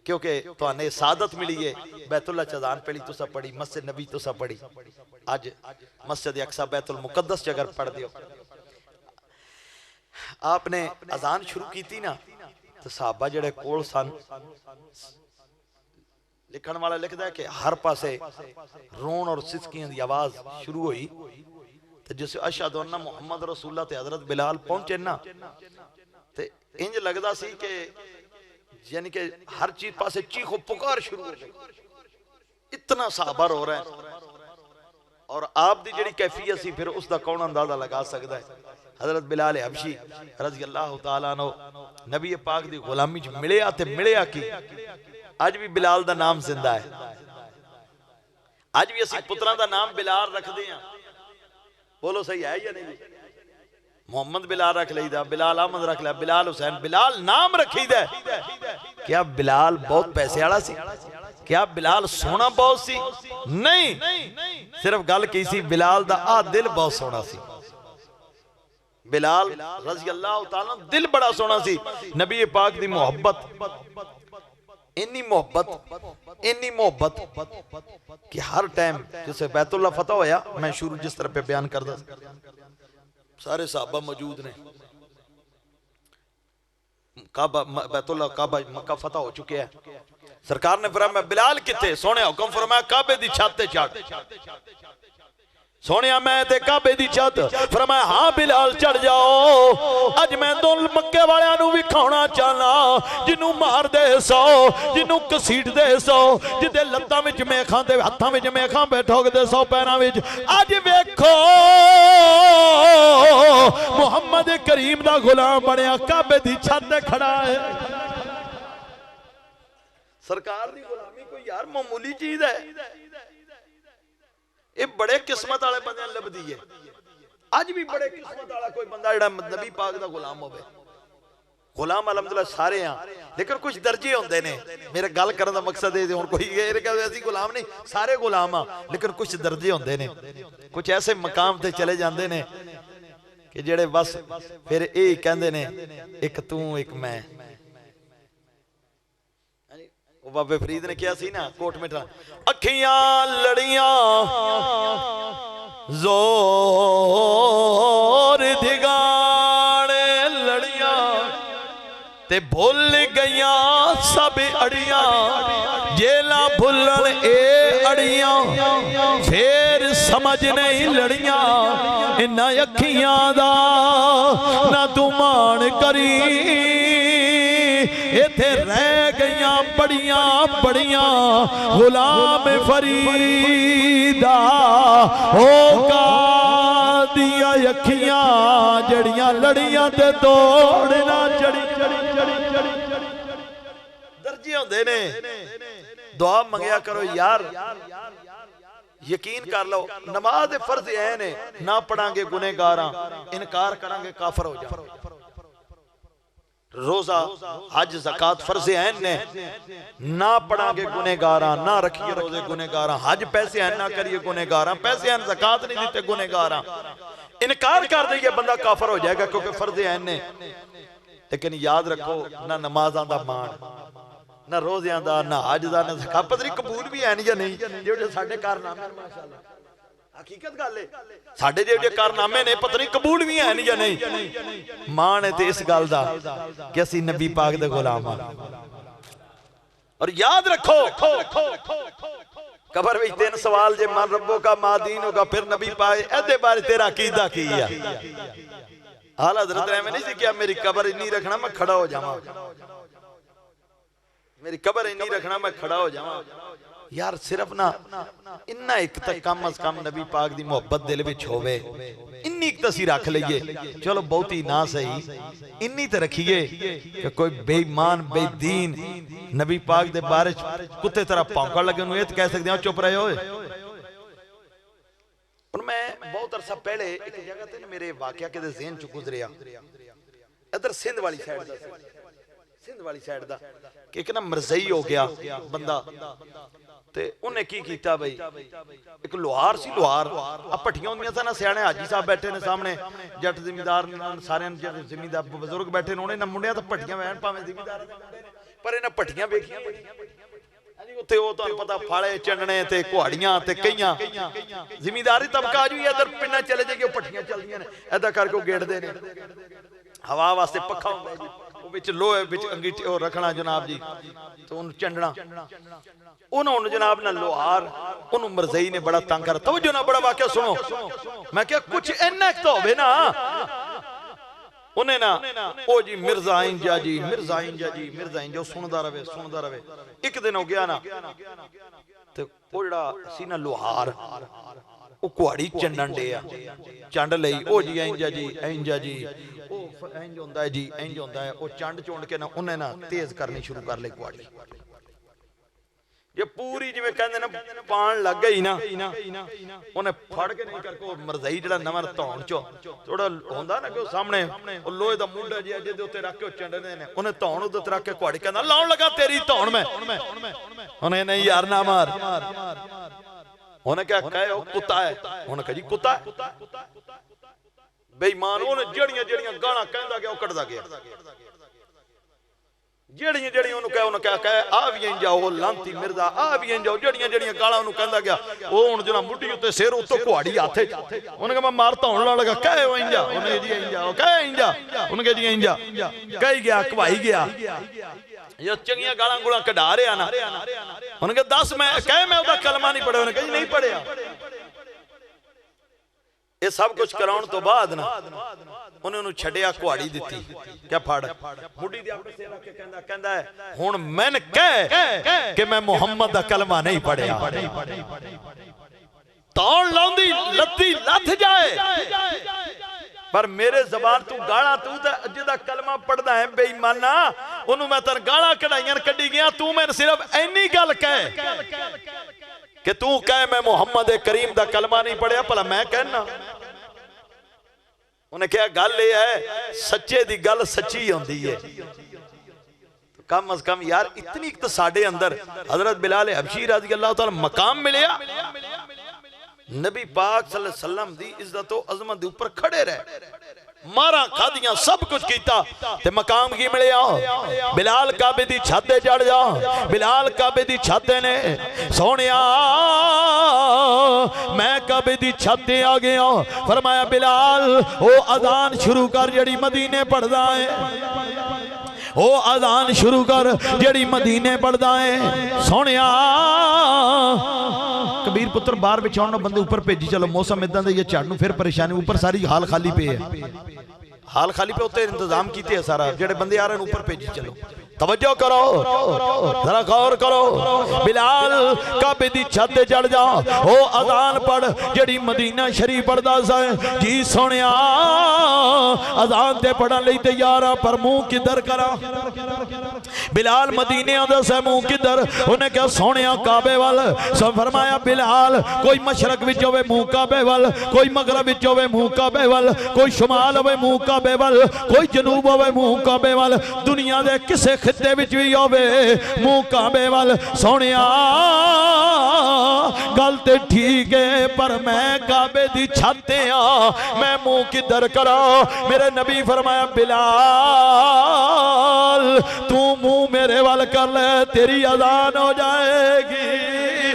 Speaker 1: क्योंकि तुहाने सादत मिली है बैतुल्ला च अजान पढ़ी तुसा पढ़ी, मस्जिद नबी तुसा पढ़ी, अज मस्जिद अक्सा बैतुल मुक़द्दस च अगर पढ़ दियो। आपने अजान शुरू की थी ना तो साहबा जेड़े कोल सन, लिखण वाला लिखता है कि हर पासे रोन और सिसकियां की आवाज शुरू हुई। तो जिस अशहदु अन्ना मुहम्मद रसूलुल्लाह ते हजरत बिलाल पहुंचे ना ते इंज लगदा सी कि यानी कि हर चीज पासे चीखो पुकार शुरू हो गई, इतना साहबा रो रहा है। और आप दी जेड़ी कैफियत सी फिर उसका कौन अंदाजा लगा सकता है। हजरत बिलाल हबशी रज़ी अल्लाह तआला अन्हु नबी पाक दी गुलामी च मिलिया ते मिलिया की अज भी बिलाल दा नाम जिंदा है। अज भी असी पुत्रां दा नाम बिलाल रखते हैं, बोलो सही है या नहीं? मोहम्मद बिलाल रख लईदा, बिलाल अहमद रख लिया, बिलाल हुसैन, बिलाल नाम रखीदा। क्या बिलाल बहुत पैसे वाला सी? क्या बिलाल सोना बहुत सी? नहीं, सिर्फ गल की सी बिलाल दा आ दिल बहुत सोना सी। बिलाल रज़ी अल्लाह तआला दिल बड़ा सोना सी। नबी पाक दी मोहब्बत इन्नी मोहब्बत कि हर टाइम जिसे बैतुल्ला फतह होया, मैं शुरू जिस तरह पे बयान करदा सारे साहबा मौजूद ने, काबा बैतुल्ला काबा मक्का फतह हो चुके हैं। सरकार ने फरमाया बिलाल किथे? सोने हुक्म फरमाया काबे दी छत ते चढ़। सोने मैं ते काबे दी छत। फरमाया हाँ बिलाल चढ़ जाओ, अज मैं दो मक्के वालियां नूं विखाउणा चाहना, जिन्नू मार दे सो, जिन्नू घसीट दे सो, जिदे लत्तां विच मेखां ते हत्थां विच मेखां ठोक दे सो पैरां विच। अज वेखो मुहम्मद करीम दा गुलाम बनया काबे दी छत ते खड़ा है। सरकार दी गुलामी कोई यार मामूली चीज है, ये बड़े किस्मत वाले बंदे लभदी है। अज भी बड़े किस्मत वाला कोई बंदा जेड़ा नबी पाक दा गुलाम होवे। गुलाम अलहमदुलिल्लाह सारे हैं, लेकिन कुछ दर्जे होंदे ने। मेरा गल करने दा मकसद है हुण कोई ये कहे असीं गुलाम नहीं, सारे गुलाम हां, लेकिन कुछ दर्जे होंदे ने, कुछ ऐसे मकाम ते चले जांदे ने कि जेड़े बस फिर यही कहंदे ने एक तू एक मैं। बाबे फरीद ने क्या सी ना कोट मिठा, अखियां लड़ियां जोर दिगाड़े लड़ियां ते भुल गईयां सब अड़ियां, जेला भुलन ए अड़ियां फिर समझ नहीं लड़ियां। इन्ना अखियां दा ना तू मान करी, इथे रह गईयां बड़ियां बड़ियां गुलाम फरीदा होगा दिया अखियां जड़ियां लड़ियां ते दौड़ना चढ़ी चढ़ी चढ़ी चढ़ी दर्जे होंदे ने। दुआ मंगया करो यार, यकीन कर लो नमाज दे फर्ज ऐ ने, ना पढ़ांगे गुनहगारां, इनकार करांगे काफर हो जाओ। रोजा हज ज़कात फर्ज ऐन ने, ना पढ़ांगे गुनहगारां, ना रखिए रोजे गुनहगारां, हज पैसे ऐन ना करिए गुनहगारां, पैसे ऐन ज़कात नहीं देते गुनहगारां, इनकार कर देंगे बंदा काफर हो जाएगा क्योंकि फर्ज ऐन ने। लेकिन याद रखो ना नमाज़ां दा मान, ना रोज़ियां दा ना हज दा ना ज़कात, पता नहीं कबूल भी है या नहीं। जो साडे कारनामे माशाअल्लाह हकीकत गल है, साडे जो कारनामे ने पता नहीं कबूल भी है या नहीं। मान है ते इस गल दा कि असीं नबी पाक दे गुलाम हां। और याद रखो कबर में 3 सवाल जे मन रब्बो का मा दीन होगा फिर नबी पाए, एदे बारे तेरा अकीदा की है। आला हज़रत ने नहीं सी क्या मेरी कबर इन्नी रखना मैं खड़ा हो जावां, मेरी कबर इन्नी रखना मैं खड़ा हो जावां। यार सिर्फ ना इन्ना एक तक कम अज कम नबी पाक दी मोहब्बत दिल विच होवे, इन्नी एक तसी रख लईए। चलो बहुती ना सही, इन्नी तो रखिए कि कोई बेईमान बेदीन नबी पाक दे बारे कुत्ते तरह भौंकण लगे उन्हें कह सकते हैं चुप रहे होए। मैं बहुत अरसा पहले एक जगह ते मेरे वाकया के ज़हन च गुजरिया, इधर सिंध वाली साइड दा, सिंध वाली साइड दा कि एक ना मरज़ई हो गया बंदा, ते उन्हें की कीता बई एक लोहार सी, लोहार आ भट्टियां होंदियां सन, सियाने हाजी साहब बैठे ने सामने, जट जिमीदार सारे जिमीदार बजुर्ग बैठे ने, उन्हें ना मुंडिया तो भट्टियां वैन भावें जिमीदार पर इन्हें भट्टियां वेखियां उत्थे वो तुहानू पता फाले चंडने ते कुहाड़ियां ते कईयां जिमीदारी तबका आज भी इधर पिंडां चले जाइए भट्टियां चलदियां ने, ऐदा करके गेड़दे ने, हवा वास्ते पक्खा हुंदा जी, वो विच लोहे विच अंगीठी ओ रखना जनाब जी, तो उन्हें चंडना उन्होंने जनाब ना लोहार उन्होंने मरज़ई ने बड़ा तंग कर। तवज्जो ना बड़ा वाकया सुनो, मैं क्या कुछ इन्ना तो होवे ना, उन्हें ना ओ जी मिर्जा इंजा जी, मिर्जा इंजा जी, मिर्जा इंजा सुनदा रवे सुनदा रवे। एक दिन हो गया ना ते ओ जड़ा सी ना लोहार ओ कुहाड़ी चंडन दे आ, चंड लई ओ जी इंजा जी, इंजा जी ओ इंज होंदा है जी, इंज होंदा है। ओ चंड चोंड के ना उन्हें ना तेज करनी शुरू कर ली कुहाड़ी, ये पूरी जिवें कहंदे ना पान लग गई ना, उन्हें फड़ के नहीं करके मरज़ई जड़ा नवां धौन चो थोड़ा होंदा ना कि सामने ओ लोहे दा मुंडा जिहा जिहदे उत्ते रख के चंडदे ने, उन्हें धौन उदे ते रख के कुहाड़ी कहंदा लाउण लगा तेरी धौन में, उन्हें नहीं यार ना मार, उन्हें क्या कहे ओ कुत्ता है, उन्हें कहा जी कुत्ता है बेईमान। उन्हें जड़ियां जड़ियां गालां कहंदा गया ओ कटदा गया, जड़ियां जड़ियां उन्होंने कहा, उन्होंने कहा आ भी इंजा ओ लांती मिर्जा आ भी इंजा, जड़ियां जड़ियां गालां उन्होंने कहंदा गया। ओ हुण जना मुड्डी उत्ते सिर उत्ते कुहाड़ी हाथ च, उन्हें कहा मैं मारता होण लगा, कहे ओ इंजा, उन्हें जी इंजा, ओ कहे इंजा, उन्हें कहा जी इंजा, कही गया कवाई गया, ये चंगियां गालां गुलां कढा रहा ना, उन्हें कहा दस मैं कहे मैं ओदा कलमा नहीं पढ़िया, उन्हें कहा नहीं पढ़िया। ये सब कुछ कराउण तो बाद ना उन्होंने छड़िया कुहाड़ी दी, क्या फड़ मुड्डी दे अपने सिर रख के कहंदा कहंदा है हुण मैन कह कि मैं मुहम्मद दा कलमा नहीं पढ़िया, तौण लाउंदी लत्ती लथ जाए पर मेरे जबान तू गाला, तू ते जिहदा कलमा पढ़दा है बेईमाना ओनू मैं तन गाला कढ़ाइयां कड्डी गया, तू मैंने सिर्फ इन्नी गल कह कि तू कह मैं मुहम्मद करीम दा कलमा नहीं पढ़िया, भला मैं कहना। उन्हें क्या गल यह है सच्चे दी गल सच्ची होंदी है, तो कम अज कम यार इतनी तो साडे अंदर हजरत बिलाल हबशी रज़ी अल्लाह तआला मकाम मिलिया, नबी पाक सल्लल्लाहु अलैहि वसल्लम दी इज्जत और अजमत दे ऊपर खड़े रहे, मारा खादियां सब कुछ कीता ते मकाम की मिलिया। बिलाल काबे दी छत ते चढ़ जा, बिलाल काबे दी छत ने सोनिया मैं काबे दी छत ते आ गया, फरमाया बिलाल ओ अजान शुरू कर जड़ी मदीने पढ़दा है, ओ अजान शुरू कर जड़ी मदीने पढ़दा है। सोनिया कबीर पुत्र बाहर बिछाउण बंदे ऊपर भेजी, चलो मौसम इदां दा ये चढ़ फिर परेशानी, ऊपर सारी हाल खाली पे है, हाल खाली पे उत्ते इंतजाम कीते है सारा, जेड़े बंदे आ रहे ऊपर भेजी चलो। तवज्जो करो जरा गौर करो, बिलाल काबे दी छत ते चढ़ जा, ओ अजान पढ़ जड़ी मदीना शरीफ पढ़दा सा जी। सोनिया अजान ते पढ़न लई तैयार आ पर मुंह किधर करा, बिलाल मदीने आंदा सा मुंह किधर, उन्हें कहा सोनिया काबे वाल। सो फरमाया बिलाल कोई मशरक विच होवे मुंह काबे वाल, कोई मगरब विच होवे मुंह काबे वाल, कोई शुमाल होवे मुंह काबे वाल, कोई जनूब होवे मुंह काबे वाल, दुनिया दे किसे खिते विच भी होवे मुंह काबे वाल। सोनिया गल ते ठीक है पर मैं काबे दी छत आ, मैं मुंह किधर करा। मेरे नबी फरमाया बिलाल तू मुंह मेरे वाल कर ले, तेरी अजान हो जाएगी।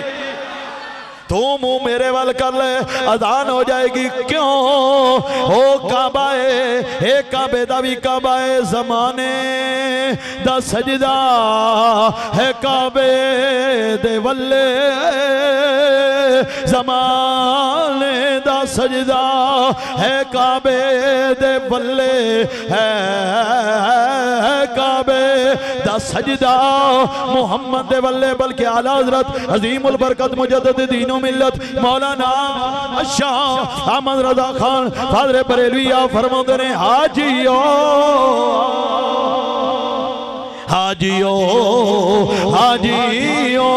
Speaker 1: तू मुंह मेरे वाल कर ले, अजान हो जाएगी। क्यों? ओ काबा है काबे दा भी काबा है, जमाने दा सजदा है काबे दे वल्ले, जमाने दा सजदा है काबे दे वल्ले, है काबे दा सजदा मोहम्मद दे वल्ले। बल्कि आला हज़रत अज़ीमुल बरकत मुजद्दिद दीनो मिल्लत मौलाना शाह अहमद रज़ा खान फादर बरेलवी फरमाते ने हाजियो हाजियो हाजियो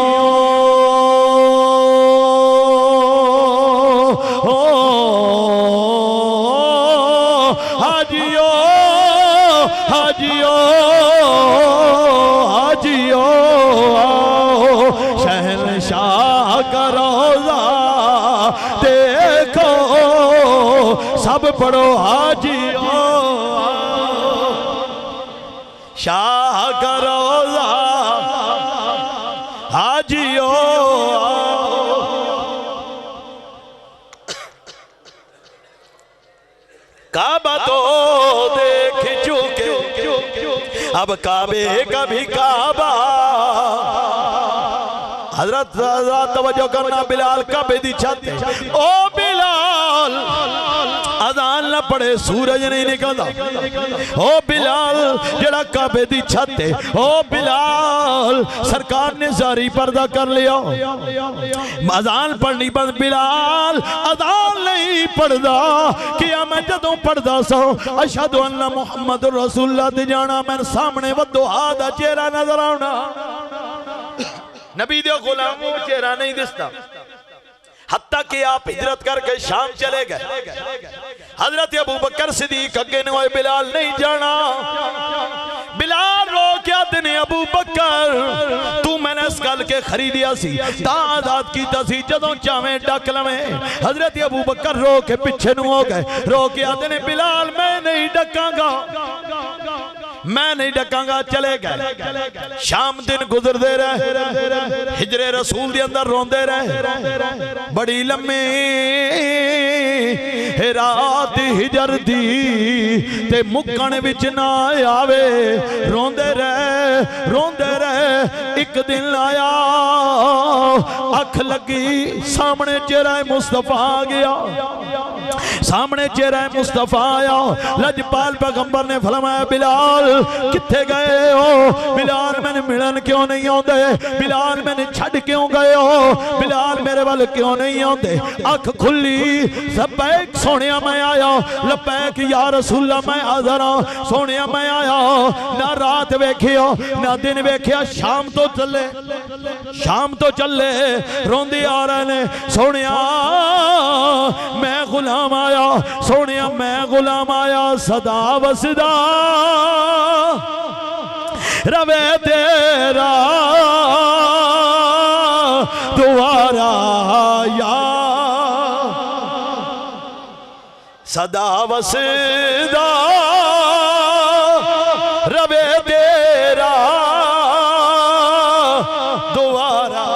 Speaker 1: हाजियो हाजियो हाजियो शहनशाह का रोज़ा देखो सब पढ़ो हाजियो शाह का रोज़ा हाजियो। काबा तो देख चुके अब काबे का भी काबा। हजरत तवज्जो करना, बिलाल काबे दी छत। ओ बिलाल अजान न पड़े सूरज नहीं निकलता। ओ बिलाल जड़ा काबे दी छत है, ओ बिलाल सरकार ने जारी पर्दा कर लिया, अजान पढ़नी बंद। बिलाल अजान नहीं पढ़दा कि मैं जदों पढ़दा सो अशहदु अन्ना मुहम्मद रसूलुल्लाह ते जाना, मैं सामने वदोहा दा चेहरा नजर आना। नबी दे गुलामों चेहरा नहीं दिसता। हत्ता कि आप हिजरत करके शाम चले गए। हजरत अबू बकर सिद्दीक अगे ने ओए बिलाल नहीं जाना। बिलाल रो क्या दिन अबू बकर तू मैंने इस गल के खरीदिया सी ता आजाद कीता सी, जदों चावे डक लवे। हजरत अबू बकर रो के पीछे नु हो गए, रो के आते ने बिलाल मैं नहीं डकांगा, मैं नहीं डकांगा। चले गए। शाम दिन गुजरते रहे, हिजरे रसूल दे अंदर रोंदे रहे। बड़ी लम्मी रात हिजर दी ते मुक्कण विच ना आवे, रोंदे रहे। एक दिन आया, अख लगी सामने चेहरा मुस्तफा आ गया, सामने चेहरा मुस्तफा आया। लजपाल पैगंबर ने फरमाया बिलाल किथे गए हो? बिलाल मैंने मिलन क्यों नहीं आते? बिलाल मैंने छड़ क्यों गए हो? बिलाल मेरे वाल क्यों नहीं आते? अख खुली, लबैक सोनिया मैं आया, लबैक या रसूलल्लाह मैं हाज़र हां, सोनिया मैं आया। ना रात वेखिया ना दिन वेखिया, शाम तो चले रोंदे आ रहे ने। सोनिया मैं गुलाम आया, सोनिया मैं गुलाम आया, सदा वसदा रवे तेरा दोबारा या, सदा वसदा रवे तेरा दोबारा,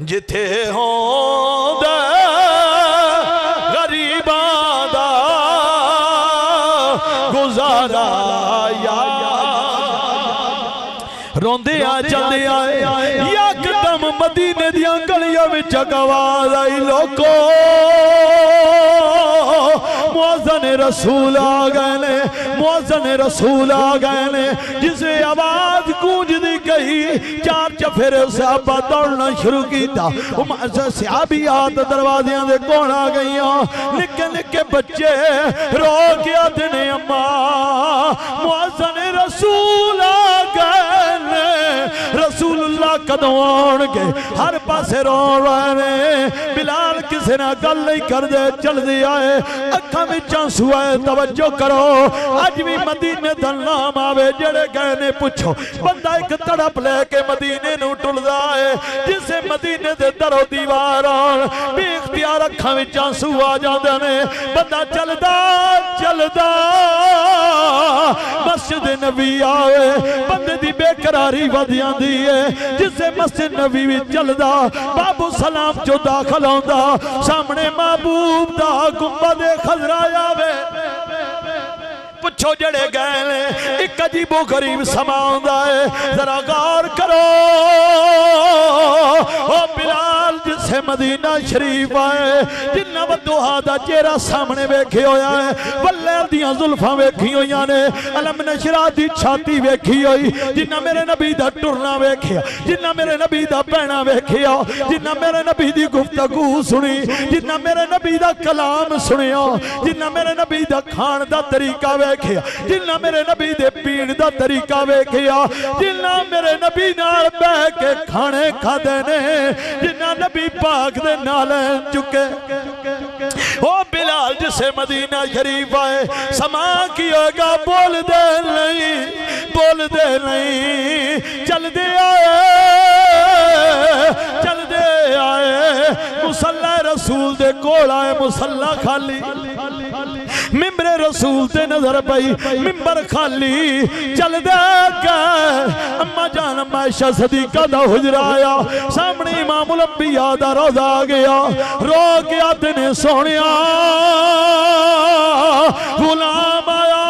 Speaker 1: जिथे होंदा गरीबां दा गुजारा या। रोंदे आ चलदे आए, यकदम मदीने दियां गलियां विच आवाज आई, लोको मुअज्जिन रसूल आ गए ने, मुअज्जिन रसूल आ गए ने। जिसे आवाज गूंजदी गई, चार चफेरे सहाबा दौड़ना शुरू किया। सहाबियात दरवाज़ियां दे कोल आ गईयां, निक्के निक्के बच्चे रो के आते ने अम्मा मुअज्जिन रसूल आ गए ने, रसूलुल्लाह कद कदों आउणगे हर पासे रो रहे ने बिलाल किसी नाल गल नहीं करदे चलदे आए अखां विच आंसू आए तवज्जो करो अज भी मदीने दा नाम आवे जेड़े गए ने पुछो बंदा एक तड़प लेके मदीने नूं टुलदा है जिसे मदीने दे दरो दीवार आउण बेइख्तियार अखां विच आंसू आ जांदे ने बंदा चलदा चलदा मस्जिद नबी आवे बंदे दी बेकरारी वध जांदी है जिसे मस्जिद नबी विच चलदा बाबू सलाम जो दाखल होंदा सामने महबूब दा गुंबद खजरा आवे पुछो जड़े गए ने एक अजीबो गरीब समा आंदा है जरा गौर करो ओ बिलाल जिसे मदीना शरीफ आए जिन्ना वदोहा दा चेहरा सामने वेखे होया है वल्ले दियां जुल्फां वेखी होईयां ने अलम नशरा दी छाती वेखी होई जिन्ना मेरे नबी दा टुरना वेखिया जिन्ना मेरे नबी दा पहना वेखिया जिन्ना मेरे नबी दी गुफ्तगू सुनी जिन्ना मेरे नबी दा कलाम सुनिया जिन्ना मेरे नबी दा खान दा तरीका वेखिया जिन्ना मेरे नबी दे पीण दा तरीका वेखिया जिन्ना मेरे नबी नाल बैठ के खाने खादे ने जिन्ना नबी पाक दे नाल चुके ओ बिलाल जिसे मदीना शरीफ आए समा की होगा बोल दे नहीं चल दे आए मुसल्ला रसूल दे कोल आए मुसल्ला खाली मिंबरे रसूल ते नजर पई मिंबर खाली चल दे अम्मा जान मायशा सदीका दा हुजरा आया सामने इमामुल अंबिया दा रोज़ा आ गया रो के आते ने सोनिया गुलाम आया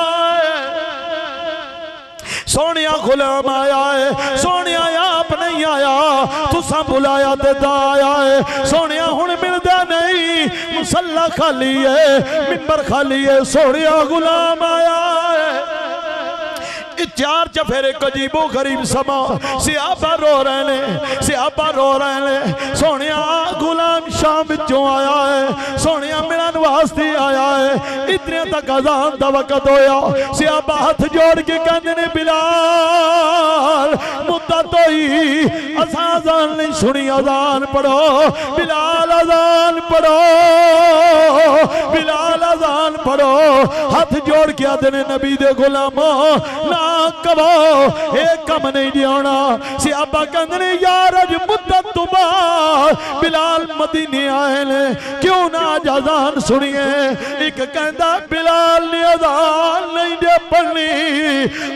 Speaker 1: सोनिया गुलाम आया है सोनिया आप नहीं आया तुसा बुलाया ते दा आया है सोनिया हुण मिलदा नहीं मुसल्ला खाली है मिंबर खाली है सोनिया गुलाम आया है चार चफेरे अजीबो गरीब समा सियाबा रो रहे ने सोनिया गुलाम शाम विचों आया है सोनिया मिलन वास्ते आया है इतने तक अजान दा वक्त होया सियाबा हाथ जोड़ के कहंदे ने बिलाल मुद्दत होई असां अजान नहीं सुनी अजान पढ़ो बिलाल अजान पढ़ो बिलाल अजान पढ़ो हाथ जोड़ के आदे ने नबी दे गुलामो ना कबो एक कम नहीं दियाना सियाबा कहंदे ने यार अज मुद्दत तो बाद बिलाल मदीने आए ने क्यों ना अजान सुनिए एक कहंदा बिलाल ने अजान नहीं दे पढ़नी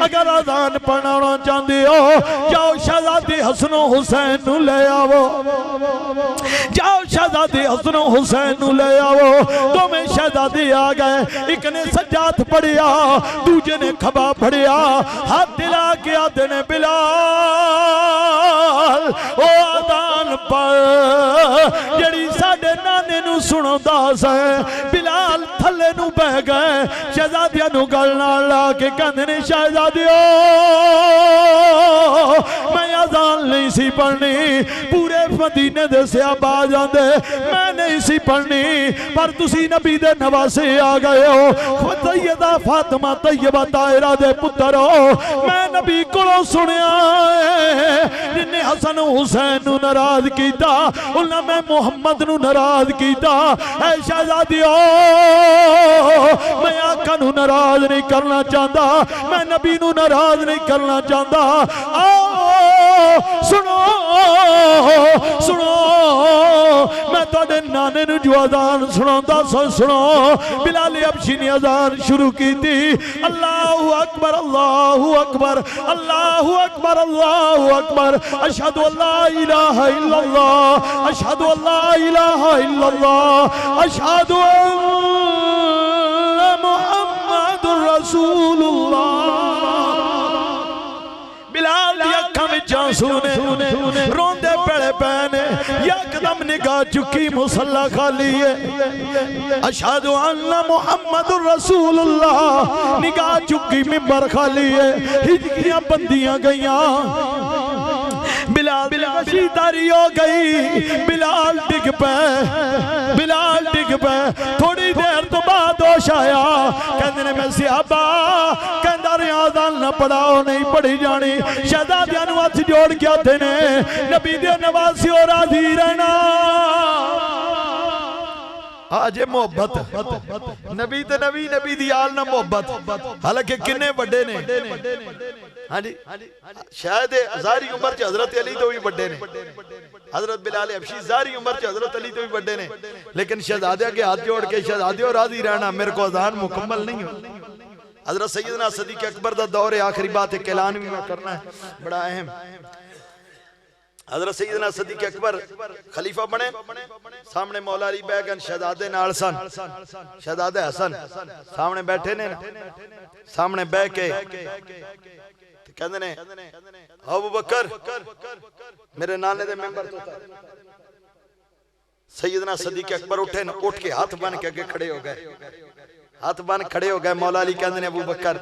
Speaker 1: अगर अजान पढ़ना चाहते हो जाओ शहजादे हसनो हुसैन नु ले आवो जाओ शहजादे हसनो हुसैन नु ले आवो दोवें शहजादे आ गए एक ने सज्जा हाथ पढ़िया दूजे ने खबा पढ़िया हाथ दिला के आते ने बिलाल ओ अजान पर जड़ी साडे नाने नु सुनांदा सा बिलाल थल्ले नु बह गए शहजादियां नु गल नाल ला के कहंदे ने शहजादियो मैं अजान नहीं सी पढ़नी पूरे मदीने दे सियाबा जांदे मैं नहीं सी पढ़नी पर तुसी नबी दे नवासे आ गए हो सैयदा फातिमा तैयबा ताहिरा दे पुत्र हो मैं नबी कोलों सुनिया जिन्हें हसन हुसैन नु नाराज कीता उन्हें मैं मुहम्मद नु नाराज कीता ऐ शहजादियो मैं आका नु नाराज नहीं करना चाहता मैं नबी नु नाराज नहीं करना चाहता सुनो सुनो मैं तुहाडे नाने नु जो अजान सुनांदा सुनो बिलाल हबशी ने अजान शुरू की थी अल्लाहु अकबर अल्लाहु अकबर अल्लाहु अकबर अल्लाहु अकबर अशहदु अल्ला इलाहा इल्लल्लाह अशहदु अल्ला इलाहा इल्लल्लाह अशहदु अन्ना मुहम्मदुर रसूलुल्लाह बिलाल दी अखां विच आंसू ने रोंदे पड़े पैने यकदम निगाह चुकी मुसल्ला खाली है अशहदु अन्ना मुहम्मदुर रसूलुल्लाह निगाह चुकी मिंबर खाली है हिजकियां बंदियां गईयां बिलाल तारी हो गई बिलाल डिग पे थोड़ी देर तो बाद होश आया कहंदे ने मैं सियाबा कहंदा रियाज़ान ना पढ़ाओ नहीं पढ़ी जानी शहजादियां नूं हथ
Speaker 2: जोड़ के आते ने नबी दे नवासी और राजी रहना आज मोहब्बत नबी ते नबी नबी दी आल ना मोहब्बत हालांकि किन्ने बड़े ने हाँ जी शायद ज़ारी उम्र च हजरत अली तो भी बड़े ने हजरत बिलाल हबशी ज़ारी उम्र च हजरत अली तो भी बड़े ने लेकिन शहजादिया के हाथ जोड़ के शहजादियों राजी रहना मेरे को अजान मुकम्मल नहीं हो हजरत सैयदना सदीक अकबर दा दौर है आखिरी बात एक ऐलान भी मैं करना है बड़ा अहम हजरत सैयदना सदीक अकबर खलीफा बने सामने मौला अली बैगन शहजादे नाल सन शहजादे हसन सामने बैठे ने सामने बह के कहंदे ने अबू बकर मेरे नाने दे मेंबर तो सैयदना सदीक अकबर उठे न उठ के हाथ बन के आगे खड़े हो गए हाथ बन खड़े हो गए मौला अली कहंदे ने अबू बकर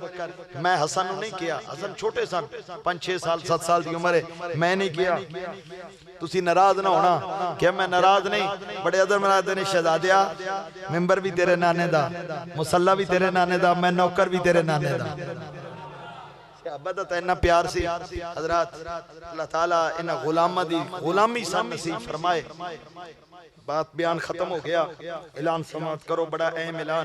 Speaker 2: मैं हसन नहीं किया हसन छोटे सन 5-6 साल 7 साल की उम्र है मैं नहीं किया तुसी नाराज ना होना क्या मैं नाराज नहीं बड़े अदर मनाते ने शहजादिया मेंबर भी तेरे नाने दा मुसल्ला भी तेरे नाने दा मैं नौकर भी तेरे नाने दा इन्ना प्यार से हजरत अल्लाह ताला इन गुलामा दी गुलामी सामने से फरमाए बात बयान खत्म हो गया ऐलान समाप्त करो बड़ा अहम ऐलान